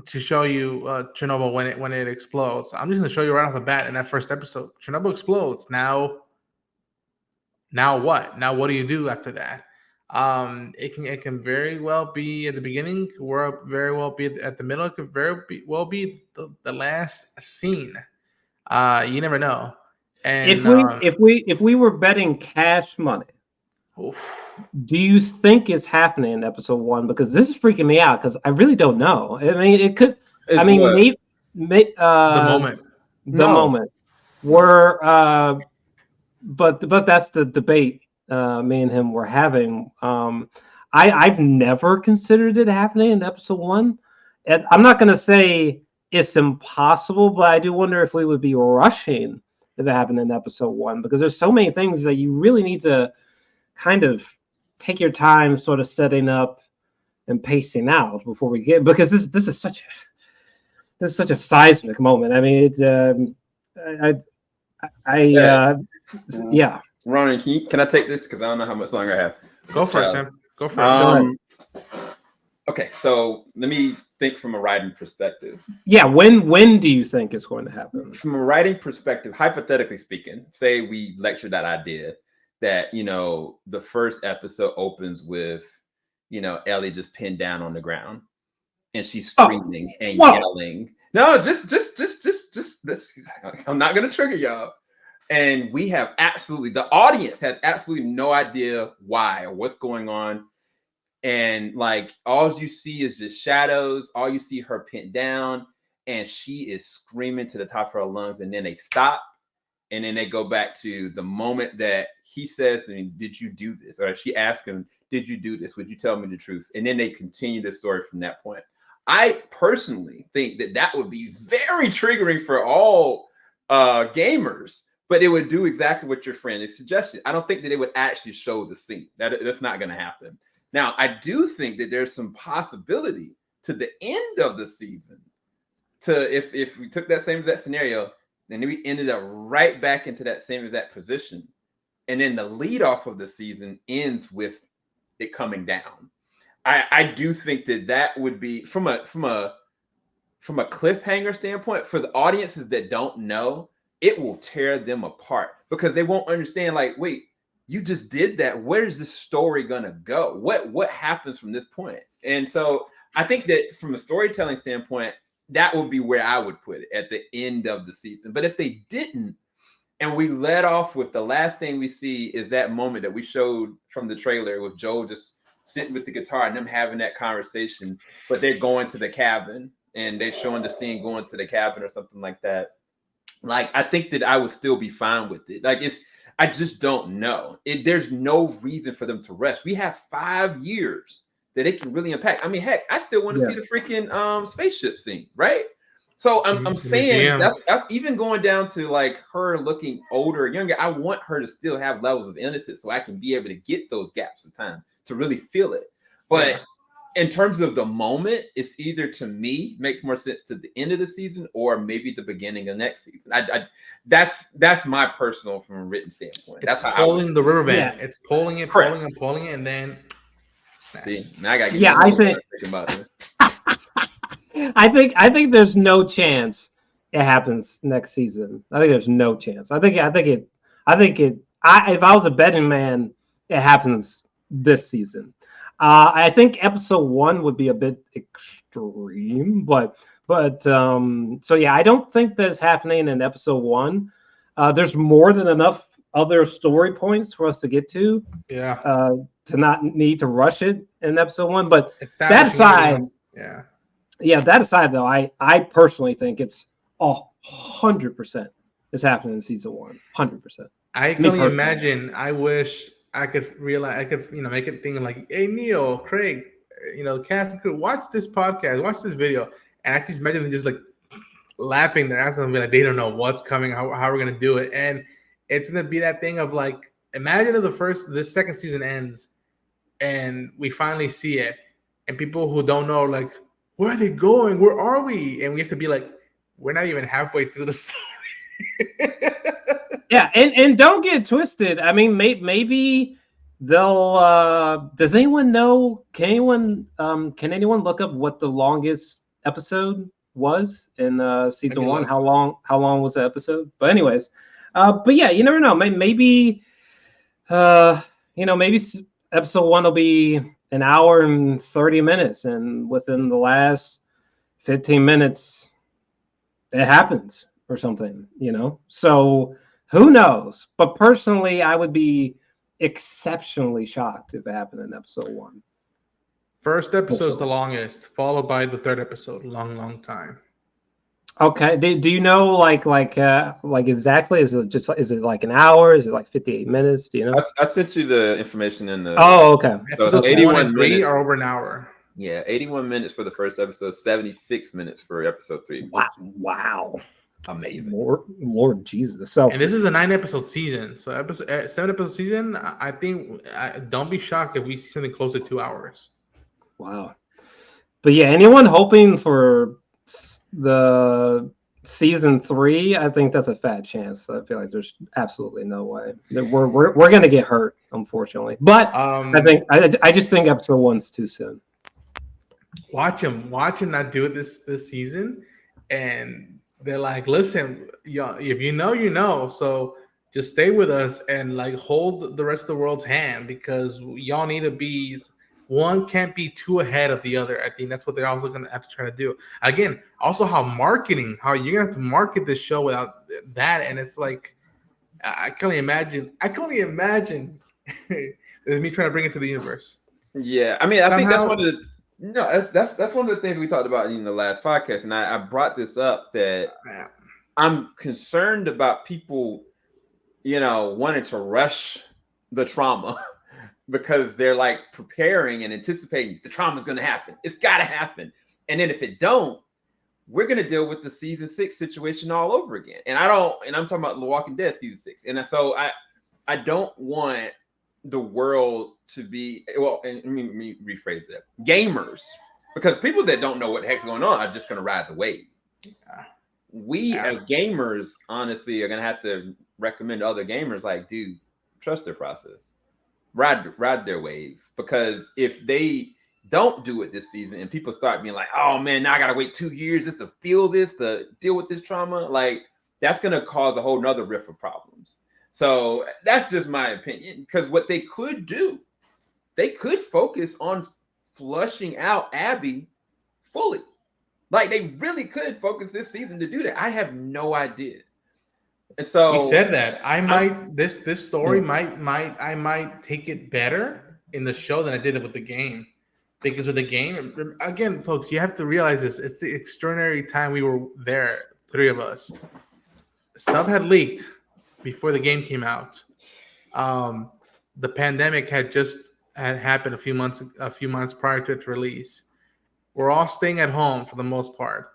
Speaker 3: to show you Chernobyl when it explodes. I'm just going to show you right off the bat in that first episode. Chernobyl explodes. Now what? Now what do you do after that? It can very well be at the beginning, or very well be at the middle. It could very well be the last scene. You never know. And
Speaker 1: if we were betting cash money, oof, do you think it's happening in episode 1? Because this is freaking me out because I really don't know. I mean, it could.
Speaker 2: It's
Speaker 1: I mean, maybe
Speaker 3: the
Speaker 1: moment where but that's the debate me and him were having. I've never considered it happening in episode 1, and I'm not going to say it's impossible, but I do wonder if we would be rushing if it happened in episode 1, because there's so many things that you really need to kind of take your time sort of setting up and pacing out before we get, because this is such a seismic moment. I mean, it's yeah.
Speaker 2: Ronan, can I take this because I don't know how much longer I have?
Speaker 3: Go for it, Tim. Go for it.
Speaker 2: Okay, so let me think from a writing perspective.
Speaker 1: Yeah, when do you think it's going to happen?
Speaker 2: From a writing perspective, hypothetically speaking, say we lectured that idea that, the first episode opens with, Ellie just pinned down on the ground and she's screaming and yelling. No, just this. I'm not going to trigger y'all. And we have the audience has absolutely no idea why or what's going on. And like, all you see is just shadows. All you see her pinned down and she is screaming to the top of her lungs. And then they stop. And then they go back to the moment that he says, did you do this? Or she asks him, did you do this? Would you tell me the truth? And then they continue the story from that point. I personally think that would be very triggering for all gamers, but it would do exactly what your friend has suggested. I don't think that it would actually show the scene. That's not going to happen. Now, I do think that there's some possibility to the end of the season if we took that same exact scenario, and then we ended up right back into that same exact position. And then the lead off of the season ends with it coming down. I do think that would be from a cliffhanger standpoint for the audiences that don't know, it will tear them apart because they won't understand, like, wait, you just did that. Where is this story gonna go? What happens from this point? And so I think that from a storytelling standpoint, that would be where I would put it at the end of the season. But if they didn't, and we led off with the last thing we see is that moment that we showed from the trailer with Joel just sitting with the guitar and them having that conversation, but they're going to the cabin and they're showing the scene going to the cabin or something like that. Like, I think that I would still be fine with it. Like, I just don't know. There's no reason for them to rush. We have 5 years that it can really impact. I mean, heck, I still want to see the freaking spaceship scene, right? So I'm
Speaker 3: The
Speaker 2: saying
Speaker 3: museum.
Speaker 2: that's even going down to like her looking older or younger. I want her to still have levels of innocence so I can be able to get those gaps of time to really feel it. But in terms of the moment, it's either to me makes more sense to the end of the season or maybe the beginning of next season. That's my personal from a written standpoint. That's
Speaker 3: It's
Speaker 2: how
Speaker 3: pulling the river band.
Speaker 1: Yeah.
Speaker 3: It's pulling it,
Speaker 2: Correct.
Speaker 3: pulling it, and then
Speaker 2: See, now I gotta get
Speaker 1: Yeah,
Speaker 2: my
Speaker 1: I
Speaker 2: notes
Speaker 1: think-
Speaker 2: thinking about this.
Speaker 1: I think there's no chance it happens next season. I think there's no chance. I think it. If I was a betting man, it happens this season. I think episode 1 would be a bit extreme, but so yeah, I don't think that's happening in episode 1. There's more than enough other story points for us to get to not need to rush it in episode 1. But that aside, that aside though, I personally think it's 100% is happening in season 1. 100%.
Speaker 3: I can only imagine. I wish I could realize. I could, make it think like, "Hey, Neil, Craig, cast and crew, watch this podcast, watch this video," and I can just imagine them just like laughing their ass off and be like, they don't know what's coming, how we're gonna do it, and it's gonna be that thing of like, imagine if this second season ends, and we finally see it, and people who don't know like, where are they going? Where are we? And we have to be like, we're not even halfway through the story.
Speaker 1: Yeah, and don't get twisted. I mean, maybe they'll. Does anyone know? Can anyone look up what the longest episode was in season 1? How long was the episode? But anyways, but yeah, you never know. Maybe episode 1 will be an hour and 30 minutes, and within the last 15 minutes, it happens or something. So. Who knows? But personally, I would be exceptionally shocked if it happened in episode 1.
Speaker 3: First episode is the longest, followed by the third episode. Long time.
Speaker 1: Okay. Do you know like exactly? Is it like an hour? Is it like 58 minutes? Do you know?
Speaker 2: I sent you the information in the.
Speaker 1: Oh, okay.
Speaker 2: So it's 81
Speaker 3: minutes
Speaker 2: minutes.
Speaker 3: are over an hour.
Speaker 2: Yeah, 81 minutes for the first episode, 76 minutes for episode 3.
Speaker 1: Wow.
Speaker 2: Amazing.
Speaker 1: Lord Jesus. So,
Speaker 3: and this is a 9-episode season. So 7-episode season, I think don't be shocked if we see something close to 2 hours.
Speaker 1: Wow. But yeah, anyone hoping for the season 3, I think that's a fat chance. I feel like there's absolutely no way that we're going to get hurt, unfortunately. But I just think episode 1's too soon.
Speaker 3: Watch him not do it this season, and they're like, listen, if you know, so just stay with us and like hold the rest of the world's hand, because y'all need to be, one can't be too ahead of the other. I think that's what they're also going to have to try to do. Again, also how you're going to have to market this show without that. And it's like, I can only imagine there's me trying to bring it to the universe.
Speaker 2: Yeah. I mean, I think that's one of the, that's one of the things we talked about in the last podcast, and I brought this up that I'm concerned about people, wanting to rush the trauma because they're like preparing and anticipating the trauma is going to happen. It's got to happen, and then if it don't, we're going to deal with the season 6 situation all over again. And I'm talking about The Walking Dead season 6, and so I don't want the world to be, well, and let me rephrase that. Gamers, because people that don't know what the heck's going on are just going to ride the wave. We as gamers, honestly, are going to have to recommend to other gamers, like, dude, trust their process. Ride their wave. Because if they don't do it this season and people start being like, oh man, now I got to wait 2 years just to feel this, to deal with this trauma, like, that's going to cause a whole nother rift of problems. So that's just my opinion, because what they could do, they could focus on flushing out Abby fully. Like, they really could focus this season to do that. I have no idea. And so
Speaker 3: he said that this story might take it better in the show than I did it with the game. Because with the game, again, folks, you have to realize this. It's the extraordinary time we were there, 3 of us. Stuff had leaked before the game came out. The pandemic had happened a few months prior to its release. We're all staying at home for the most part,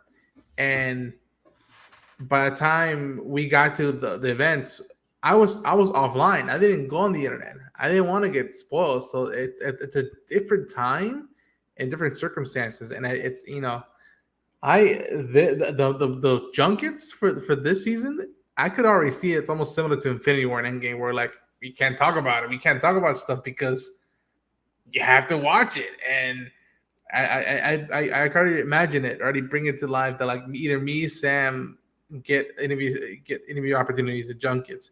Speaker 3: And by the time we got to the events, I was offline. I didn't go on the internet. I didn't want to get spoiled. So it's a different time and different circumstances. And it's the junkets for this season, I could already see it's almost similar to Infinity War and Endgame, where like we can't talk about it. We can't talk about stuff because you have to watch it. And I can already imagine it, already bring it to life that like either me, Sam get interview opportunities at junkets,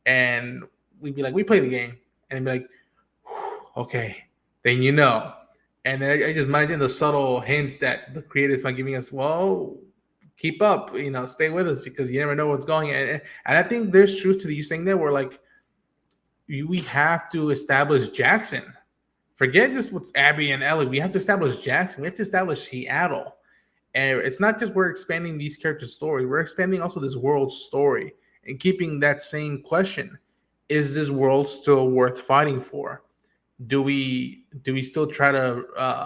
Speaker 3: and we'd be like, we play the game, and be like, okay, then and then I just imagine the subtle hints that the creators might giving us. Well, keep up, stay with us because you never know what's going on. And I think there's truth to you saying that we're like, we have to establish Jackson. Forget just what's Abby and Ellie. We have to establish Jackson. We have to establish Seattle. And it's not just we're expanding these characters' story. We're expanding also this world's story and keeping that same question. Is this world still worth fighting for? Do we still try to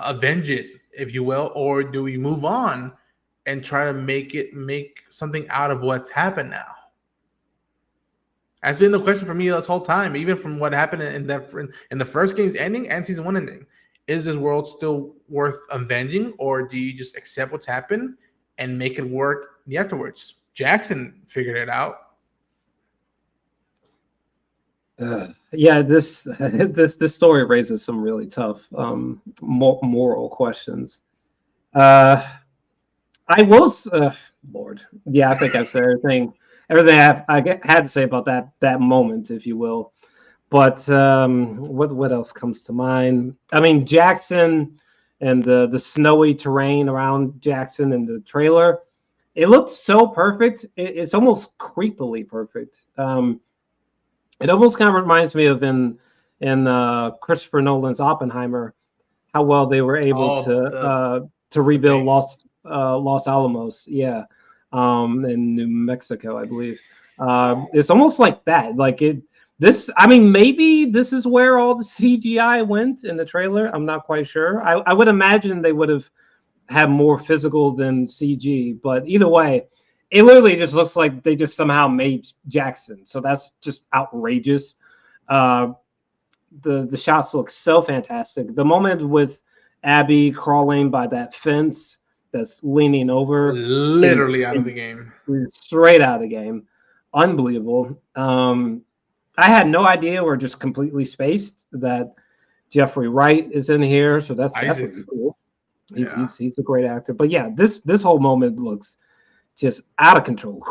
Speaker 3: avenge it, if you will, or do we move on and try to make something out of what's happened now? That's been the question for me this whole time, even from what happened in the first game's ending and season 1 ending. Is this world still worth avenging, or do you just accept what's happened and make it work afterwards? Jackson figured it out.
Speaker 1: Yeah, this story raises some really tough moral questions. I was, Lord, yeah, I think I've said everything I had to say about that moment, if you will. But what else comes to mind? I mean, Jackson and the snowy terrain around Jackson in the trailer, it looked so perfect. It's almost creepily perfect. It almost kind of reminds me of in Christopher Nolan's Oppenheimer, how well they were able to rebuild Los Alamos, in New Mexico, I believe. It's almost like that. Like maybe this is where all the CGI went in the trailer. I'm not quite sure. I would imagine they would have had more physical than CG, but either way, it literally just looks like they just somehow made Jackson. So that's just outrageous. The shots look so fantastic. The moment with Abby crawling by that fence that's leaning over,
Speaker 3: literally out of the game,
Speaker 1: straight out of the game, unbelievable. I had no idea, we're just completely spaced that Jeffrey Wright is in here, so that's really cool. He's a great actor. But yeah, this whole moment looks just out of control.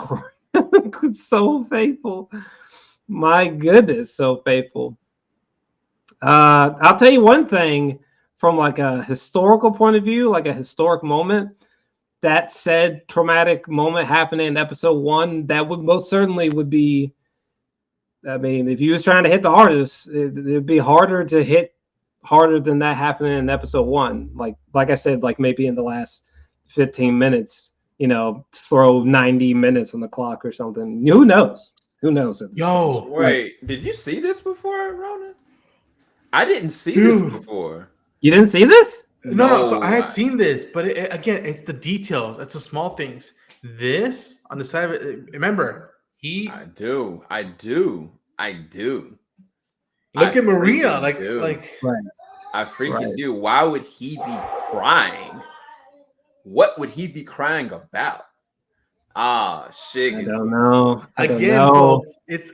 Speaker 1: So faithful. My goodness, so faithful. I'll tell you one thing from like a historical point of view, like a historic moment. That said traumatic moment happening in episode 1, that would most certainly would be, I mean, if you was trying to hit the hardest, it'd be harder to hit harder than that happening in episode 1. Like I said, like maybe in the last 15 minutes, throw 90 minutes on the clock or something. Who knows?
Speaker 2: Wait, did you see this before, Ronan? I didn't see this before.
Speaker 1: You didn't see this?
Speaker 3: No. So I had seen this, but again, it's the details. It's the small things. This on the side of it. Remember, I
Speaker 2: do.
Speaker 3: Look at Maria, like.
Speaker 1: Right.
Speaker 2: I freaking do. Why would he be crying? What would he be crying about? Shit.
Speaker 1: I don't know.
Speaker 3: Folks, it's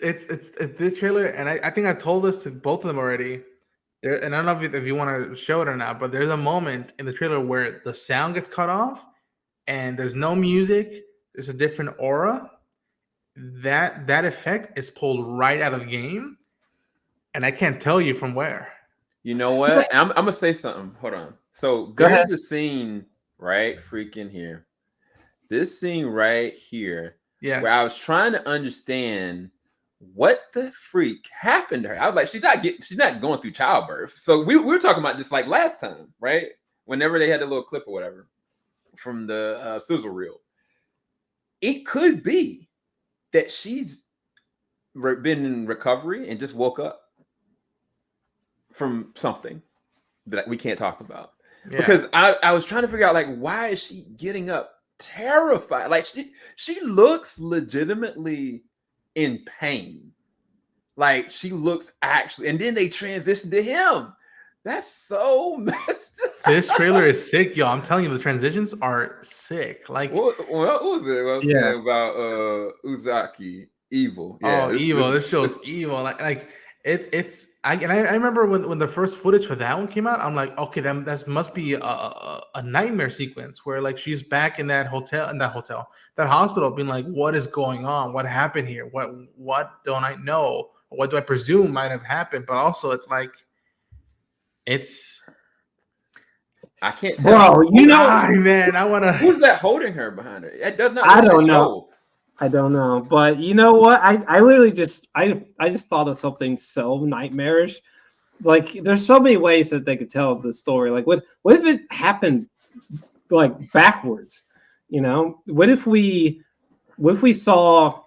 Speaker 3: this trailer, and I think I told this to both of them already. And I don't know if you want to show it or not, but there's a moment in the trailer where the sound gets cut off, and there's no music. There's a different aura. That effect is pulled right out of the game, and I can't tell you from where.
Speaker 2: You know what? I'm gonna say something. Hold on. So there's a scene right freaking here. This scene right here, where I was trying to understand what the freak happened to her. I was like, she's not going through childbirth. So we were talking about this like last time, right? Whenever they had a little clip or whatever from the sizzle reel. It could be that she's been in recovery and just woke up from something that we can't talk about. Yeah. Because I was trying to figure out, like, why is she getting up terrified. Like she looks legitimately in pain. Like she looks actually, and then they transition to him. That's so messed up.
Speaker 3: This trailer is sick, y'all. I'm telling you, the transitions are sick. Like,
Speaker 2: What was it? What I was saying about Uzaki evil? Yeah,
Speaker 3: evil. This show's evil. Like it's. I remember when the first footage for that one came out. I'm like, okay, that must be a nightmare sequence where like she's back in that hospital, being like, what is going on? What happened here? What don't I know? What do I presume might have happened? But also, it's like,
Speaker 2: I can't tell.
Speaker 1: Bro,
Speaker 3: man, I want to.
Speaker 2: Who's that holding her behind her? It does not.
Speaker 1: I don't know. I don't know, but you know what? I literally just thought of something so nightmarish. Like, there's so many ways that they could tell the story. Like, what if it happened like backwards? You know, what if we saw,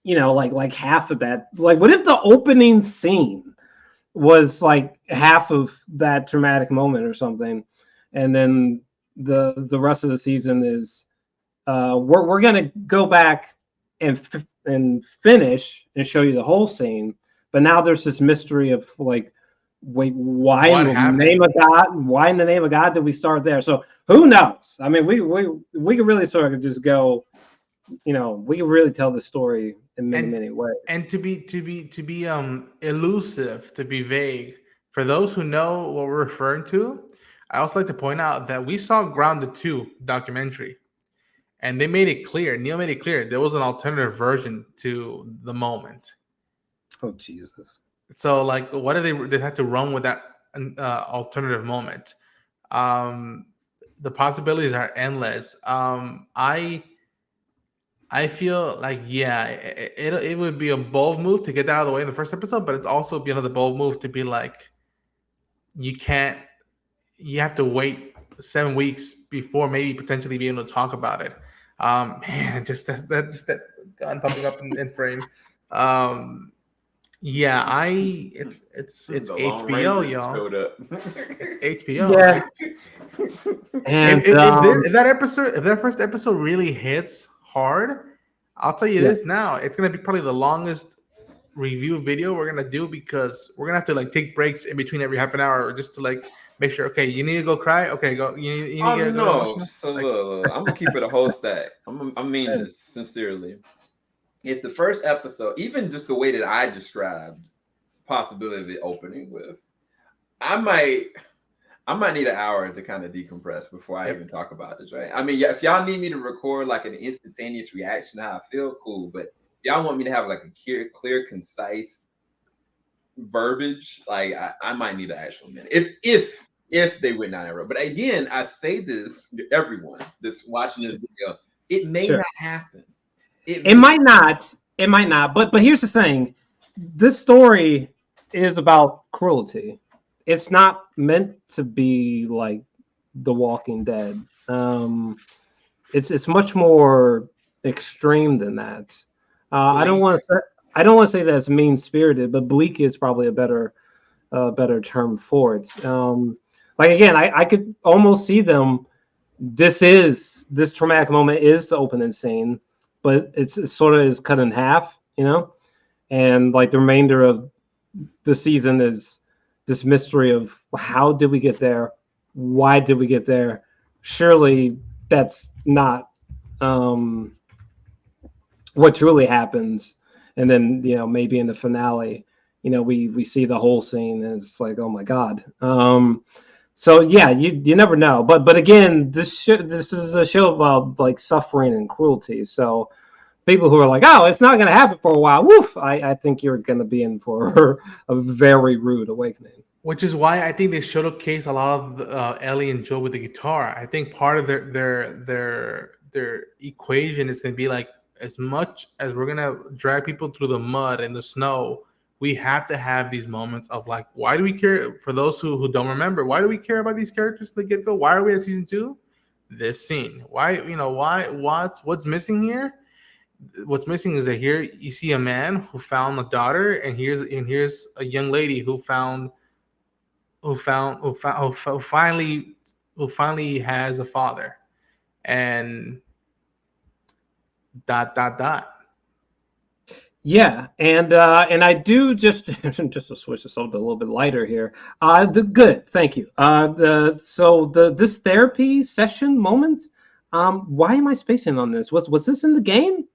Speaker 1: you know, like half of that? Like, what if the opening scene was like half of that traumatic moment or something, and then the rest of the season is we're gonna go back and finish and show you the whole scene, but now there's this mystery of like, wait, why in the name of God? Why in the name of God did we start there? So who knows? I mean, we can really sort of just go, you know, we can really tell the story in many ways.
Speaker 3: And to be elusive, to be vague, for those who know what we're referring to, I also like to point out that we saw Grounded 2 documentary, and they made it clear. Neil made it clear there was an alternative version to the moment.
Speaker 1: Oh Jesus!
Speaker 3: So like, what did they had to run with that alternative moment? The possibilities are endless. I feel like, yeah, it would be a bold move to get that out of the way in the first episode, but it's also be another bold move to be like, you have to wait 7 weeks before maybe potentially being able to talk about it. Man, just that gun popping up in frame. Yeah, it's HBO, y'all. It's HBO.
Speaker 1: Yeah. And
Speaker 3: if that first episode really hits hard, I'll tell you this now, it's gonna be probably the longest review video we're gonna do, because we're gonna have to like take breaks in between every half an hour just to like make sure. Okay, you need to go cry. Okay, go. You need to
Speaker 2: go. No, so look, I'm gonna keep it a whole stack. I mean this sincerely. If the first episode, even just the way that I described possibility of it opening with, I might need an hour to kind of decompress before I even talk about this, right? I mean, yeah, if y'all need me to record like an instantaneous reaction to how I feel, cool. But y'all want me to have like a clear, concise verbiage, like I might need an actual minute. If they went down that road. But again, I say this to everyone that's watching this video, it may not happen.
Speaker 1: It might not. It might not. But here's the thing. This story is about cruelty. It's not meant to be like The Walking Dead. It's much more extreme than that. I don't want to say that it's mean spirited, but bleak is probably a better term for it. Like, again, I could almost see them. This traumatic moment is the opening scene, but it sort of is cut in half, you know, and like the remainder of the season is this mystery of how did we get there? Why did we get there? Surely that's not what truly happens. And then, you know, maybe in the finale, you know, we see the whole scene and it's like, oh my God. So yeah, you never know. But again, this is a show about like suffering and cruelty. So people who are like, oh, it's not going to happen for a while, woof, I think you're going to be in for a very rude awakening.
Speaker 3: Which is why I think they showcase a lot of Ellie and Joe with the guitar. I think part of their equation is going to be like, as much as we're going to drag people through the mud and the snow, we have to have these moments of like, why do we care? For those who don't remember, why do we care about these characters to the get-go? Why are we at season 2? This scene. Why, you know, what's missing here? What's missing is that here you see a man who found a daughter, and here's a young lady who finally has a father. and ...
Speaker 1: Yeah, and I do just just to switch this over a little bit lighter here. Good, thank you. This therapy session moments. Why am I spacing on this? Was this in the game?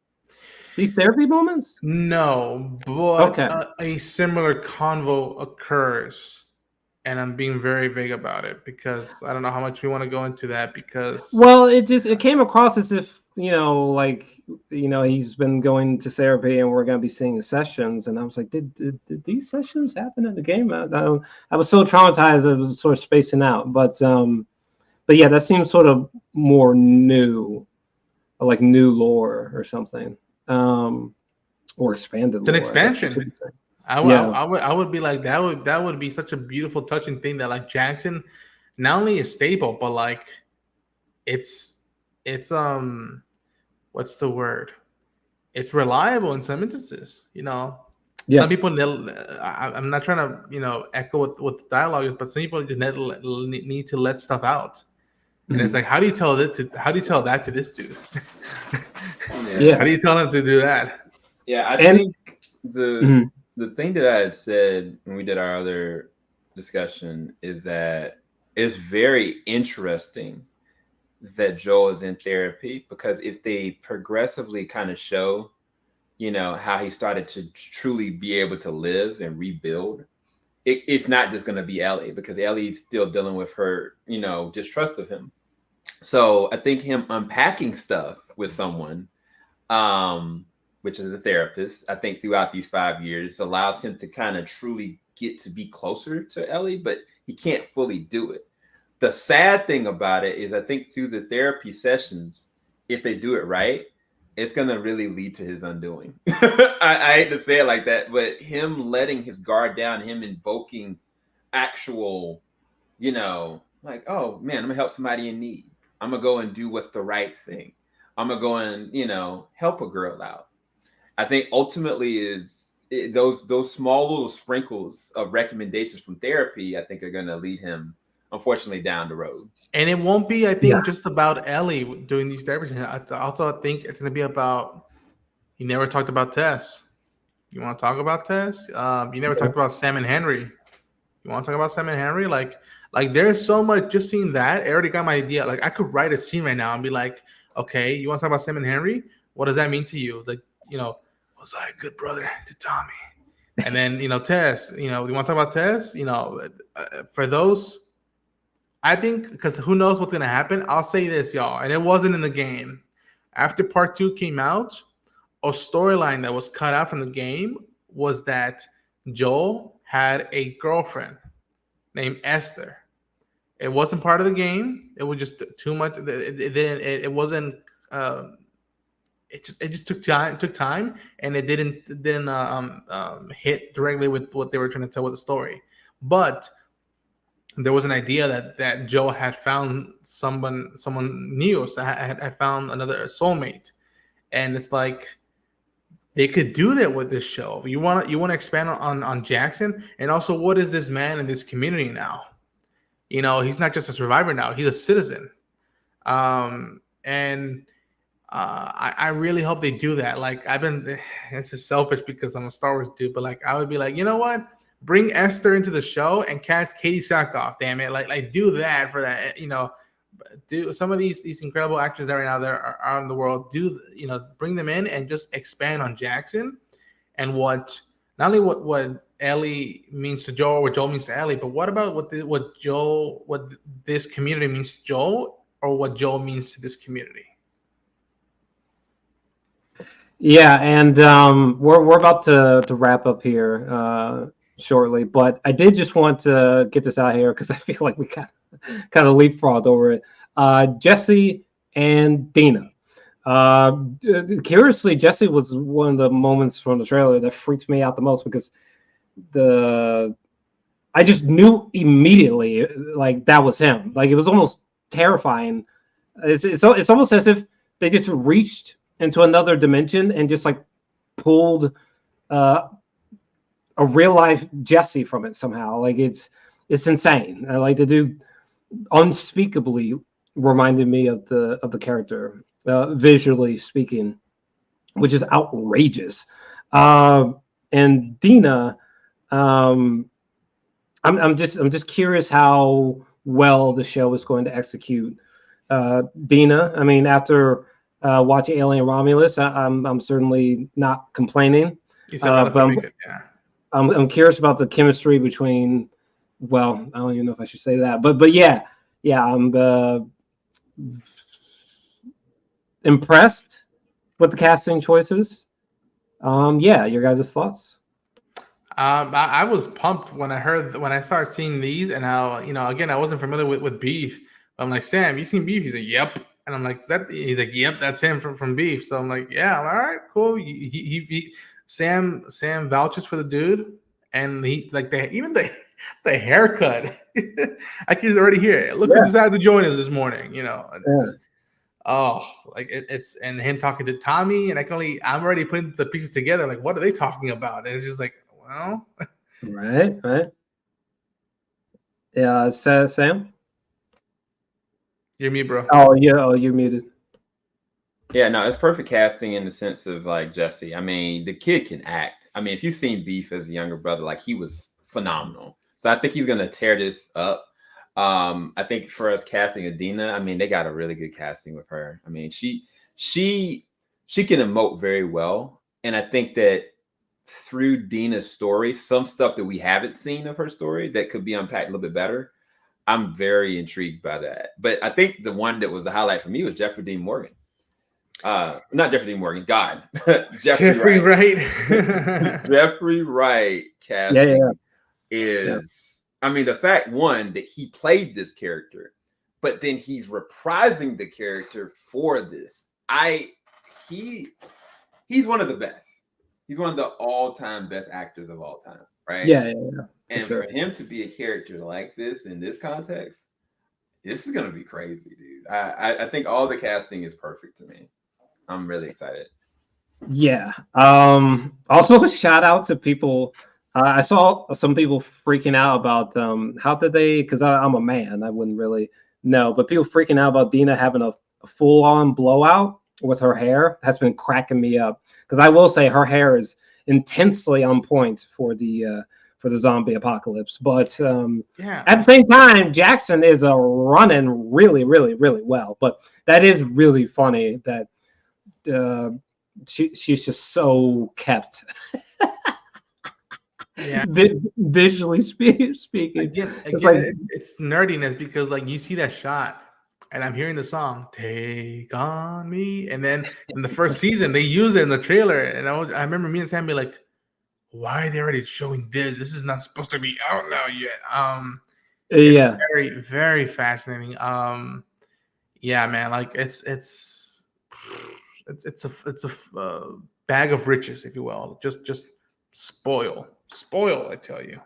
Speaker 1: These therapy moments?
Speaker 3: No, but
Speaker 1: Okay.
Speaker 3: a similar convo occurs, and I'm being very vague about it because I don't know how much we want to go into that because
Speaker 1: Well, it came across as if he's been going to therapy and we're going to be seeing his sessions, and I was like, did these sessions happen in the game? I was so traumatized I was sort of spacing out, but yeah, that seems sort of more new, like new lore or something, or expanded
Speaker 3: it's an
Speaker 1: lore, I guess I
Speaker 3: expansion.
Speaker 1: should say.
Speaker 3: I would be like that would be such a beautiful, touching thing that like Jackson not only is stable, but like it's what's the word? It's reliable in some instances. Some
Speaker 1: Yeah.
Speaker 3: people I'm not trying to echo what the dialogue is, but some people just need to let stuff out. And it's like, how do you tell that to this dude?
Speaker 1: Yeah.
Speaker 3: How do you tell him to do that?
Speaker 2: Yeah, I
Speaker 1: And-
Speaker 2: think the thing that I had said when we did our other discussion is that it's very interesting that Joel is in therapy, because if they progressively kind of show, how he started to truly be able to live and rebuild, it's not just going to be Ellie, because Ellie's still dealing with her, distrust of him. So I think him unpacking stuff with someone, which is a therapist, I think throughout these 5 years allows him to kind of truly get to be closer to Ellie, but he can't fully do it. The sad thing about it is I think through the therapy sessions, if they do it right, it's going to really lead to his undoing. I hate to say it like that, but him letting his guard down, him invoking actual, like, oh man, I'm going to help somebody in need. I'm going to go and do what's the right thing. I'm going to go and, help a girl out. I think ultimately those small little sprinkles of recommendations from therapy, I think are going to lead him, unfortunately, down the road.
Speaker 3: And it won't be, I think, just about Ellie doing these therapies. I think it's going to be about. You never talked about Tess. You want to talk about Tess? You never talked about Sam and Henry. You want to talk about Sam and Henry? Like there's so much. Just seeing that, I already got my idea. Like I could write a scene right now and be like, okay, you want to talk about Sam and Henry? What does that mean to you? Like, was I a good brother to Tommy? And then Tess. You want to talk about Tess? For those. I think, because who knows what's going to happen. I'll say this, y'all, and it wasn't in the game. After part 2 came out, a storyline that was cut out from the game was that Joel had a girlfriend named Esther. It wasn't part of the game. It was just too much. It wasn't. It just took time, and it didn't hit directly with what they were trying to tell with the story. But there was an idea that Joe had found someone new, so had found another soulmate, and it's like they could do that with this show. You want to expand on Jackson, and also what is this man in this community now? He's not just a survivor now; he's a citizen. I really hope they do that. Like it's just selfish because I'm a Star Wars dude, but like I would be like, you know what? Bring Esther into the show and cast Katie Sackhoff. Damn it! Like do that for that. Do some of these incredible actors that right now there are out in the world. Bring them in and just expand on Jackson and not only what Ellie means to Joel, what Joel means to Ellie, but what about what this community means to Joel, or what Joel means to this community.
Speaker 1: Yeah, and we're about to wrap up here shortly, but I did just want to get this out here because I feel like we kind of leapfrogged over it. Jesse and Dina. Curiously, Jesse was one of the moments from the trailer that freaked me out the most because I just knew immediately like that was him. Like it was almost terrifying. It's almost as if they just reached into another dimension and just like pulled a real life Jesse from it somehow. Like it's insane. Like the dude unspeakably reminded me of the character, visually speaking, which is outrageous. And Dina, I'm just curious how well the show is going to execute Dina. I mean, after watching Alien Romulus, I'm certainly not complaining.
Speaker 3: You said that
Speaker 1: But
Speaker 3: pretty good, yeah.
Speaker 1: I'm curious about the chemistry between. Well, I don't even know if I should say that, but yeah, I'm impressed with the casting choices. Yeah, your guys' thoughts?
Speaker 3: I was pumped when I started seeing these, and how, again, I wasn't familiar with Beef. I'm like, Sam, you seen Beef? He's like, yep. And I'm like, he's like, yep, that's him from Beef. So I'm like, yeah, all right, cool. Sam vouches for the dude, and he like the haircut. I can already hear it. Look who decided to join us this morning. Just, like it's and him talking to Tommy, and I'm already putting the pieces together. Like, what are they talking about? And it's just like, well,
Speaker 1: right. Yeah, Sam.
Speaker 3: You're me, bro.
Speaker 1: Oh yeah, you're muted.
Speaker 2: Yeah, no, it's perfect casting in the sense of like Jesse. I mean, the kid can act. I mean, if you've seen Beef as a younger brother, like he was phenomenal. So I think he's gonna tear this up. I think for us casting Adina, I mean, they got a really good casting with her. I mean, she can emote very well, and I think that through Dina's story, some stuff that we haven't seen of her story that could be unpacked a little bit better. I'm very intrigued by that. But I think the one that was the highlight for me was Jeffrey Dean Morgan. Not Jeffrey Dean Morgan, God. Jeffrey Wright. Jeffrey Wright casting is, I mean, the fact, one, that he played this character, but then he's reprising the character for this. He's one of the best. He's one of the all-time best actors of all time, right?
Speaker 1: Yeah.
Speaker 2: And for him to be a character like this in this context, this is gonna be crazy, dude. I think all the casting is perfect to me. I'm really excited.
Speaker 1: Yeah. Also, a shout out to people. I saw some people freaking out about how did they? Because I'm a man, I wouldn't really know, but people freaking out about Dina having a full-on blowout with her hair. That's been cracking me up, because I will say her hair is intensely on point for the zombie apocalypse. But at the same time, Jackson is running really, really, really well. But that is really funny that she's just so kept.
Speaker 3: Yeah.
Speaker 1: Visually speaking,
Speaker 3: it's like it's nerdiness, because like you see that shot, and I'm hearing the song "Take on Me," and then in the first season they used it in the trailer, and I remember me and Sam be like, "Why are they already showing this? This is not supposed to be out now yet." It's very, very fascinating. Yeah, man, like it's a bag of riches, if you will. Just spoil, I tell you.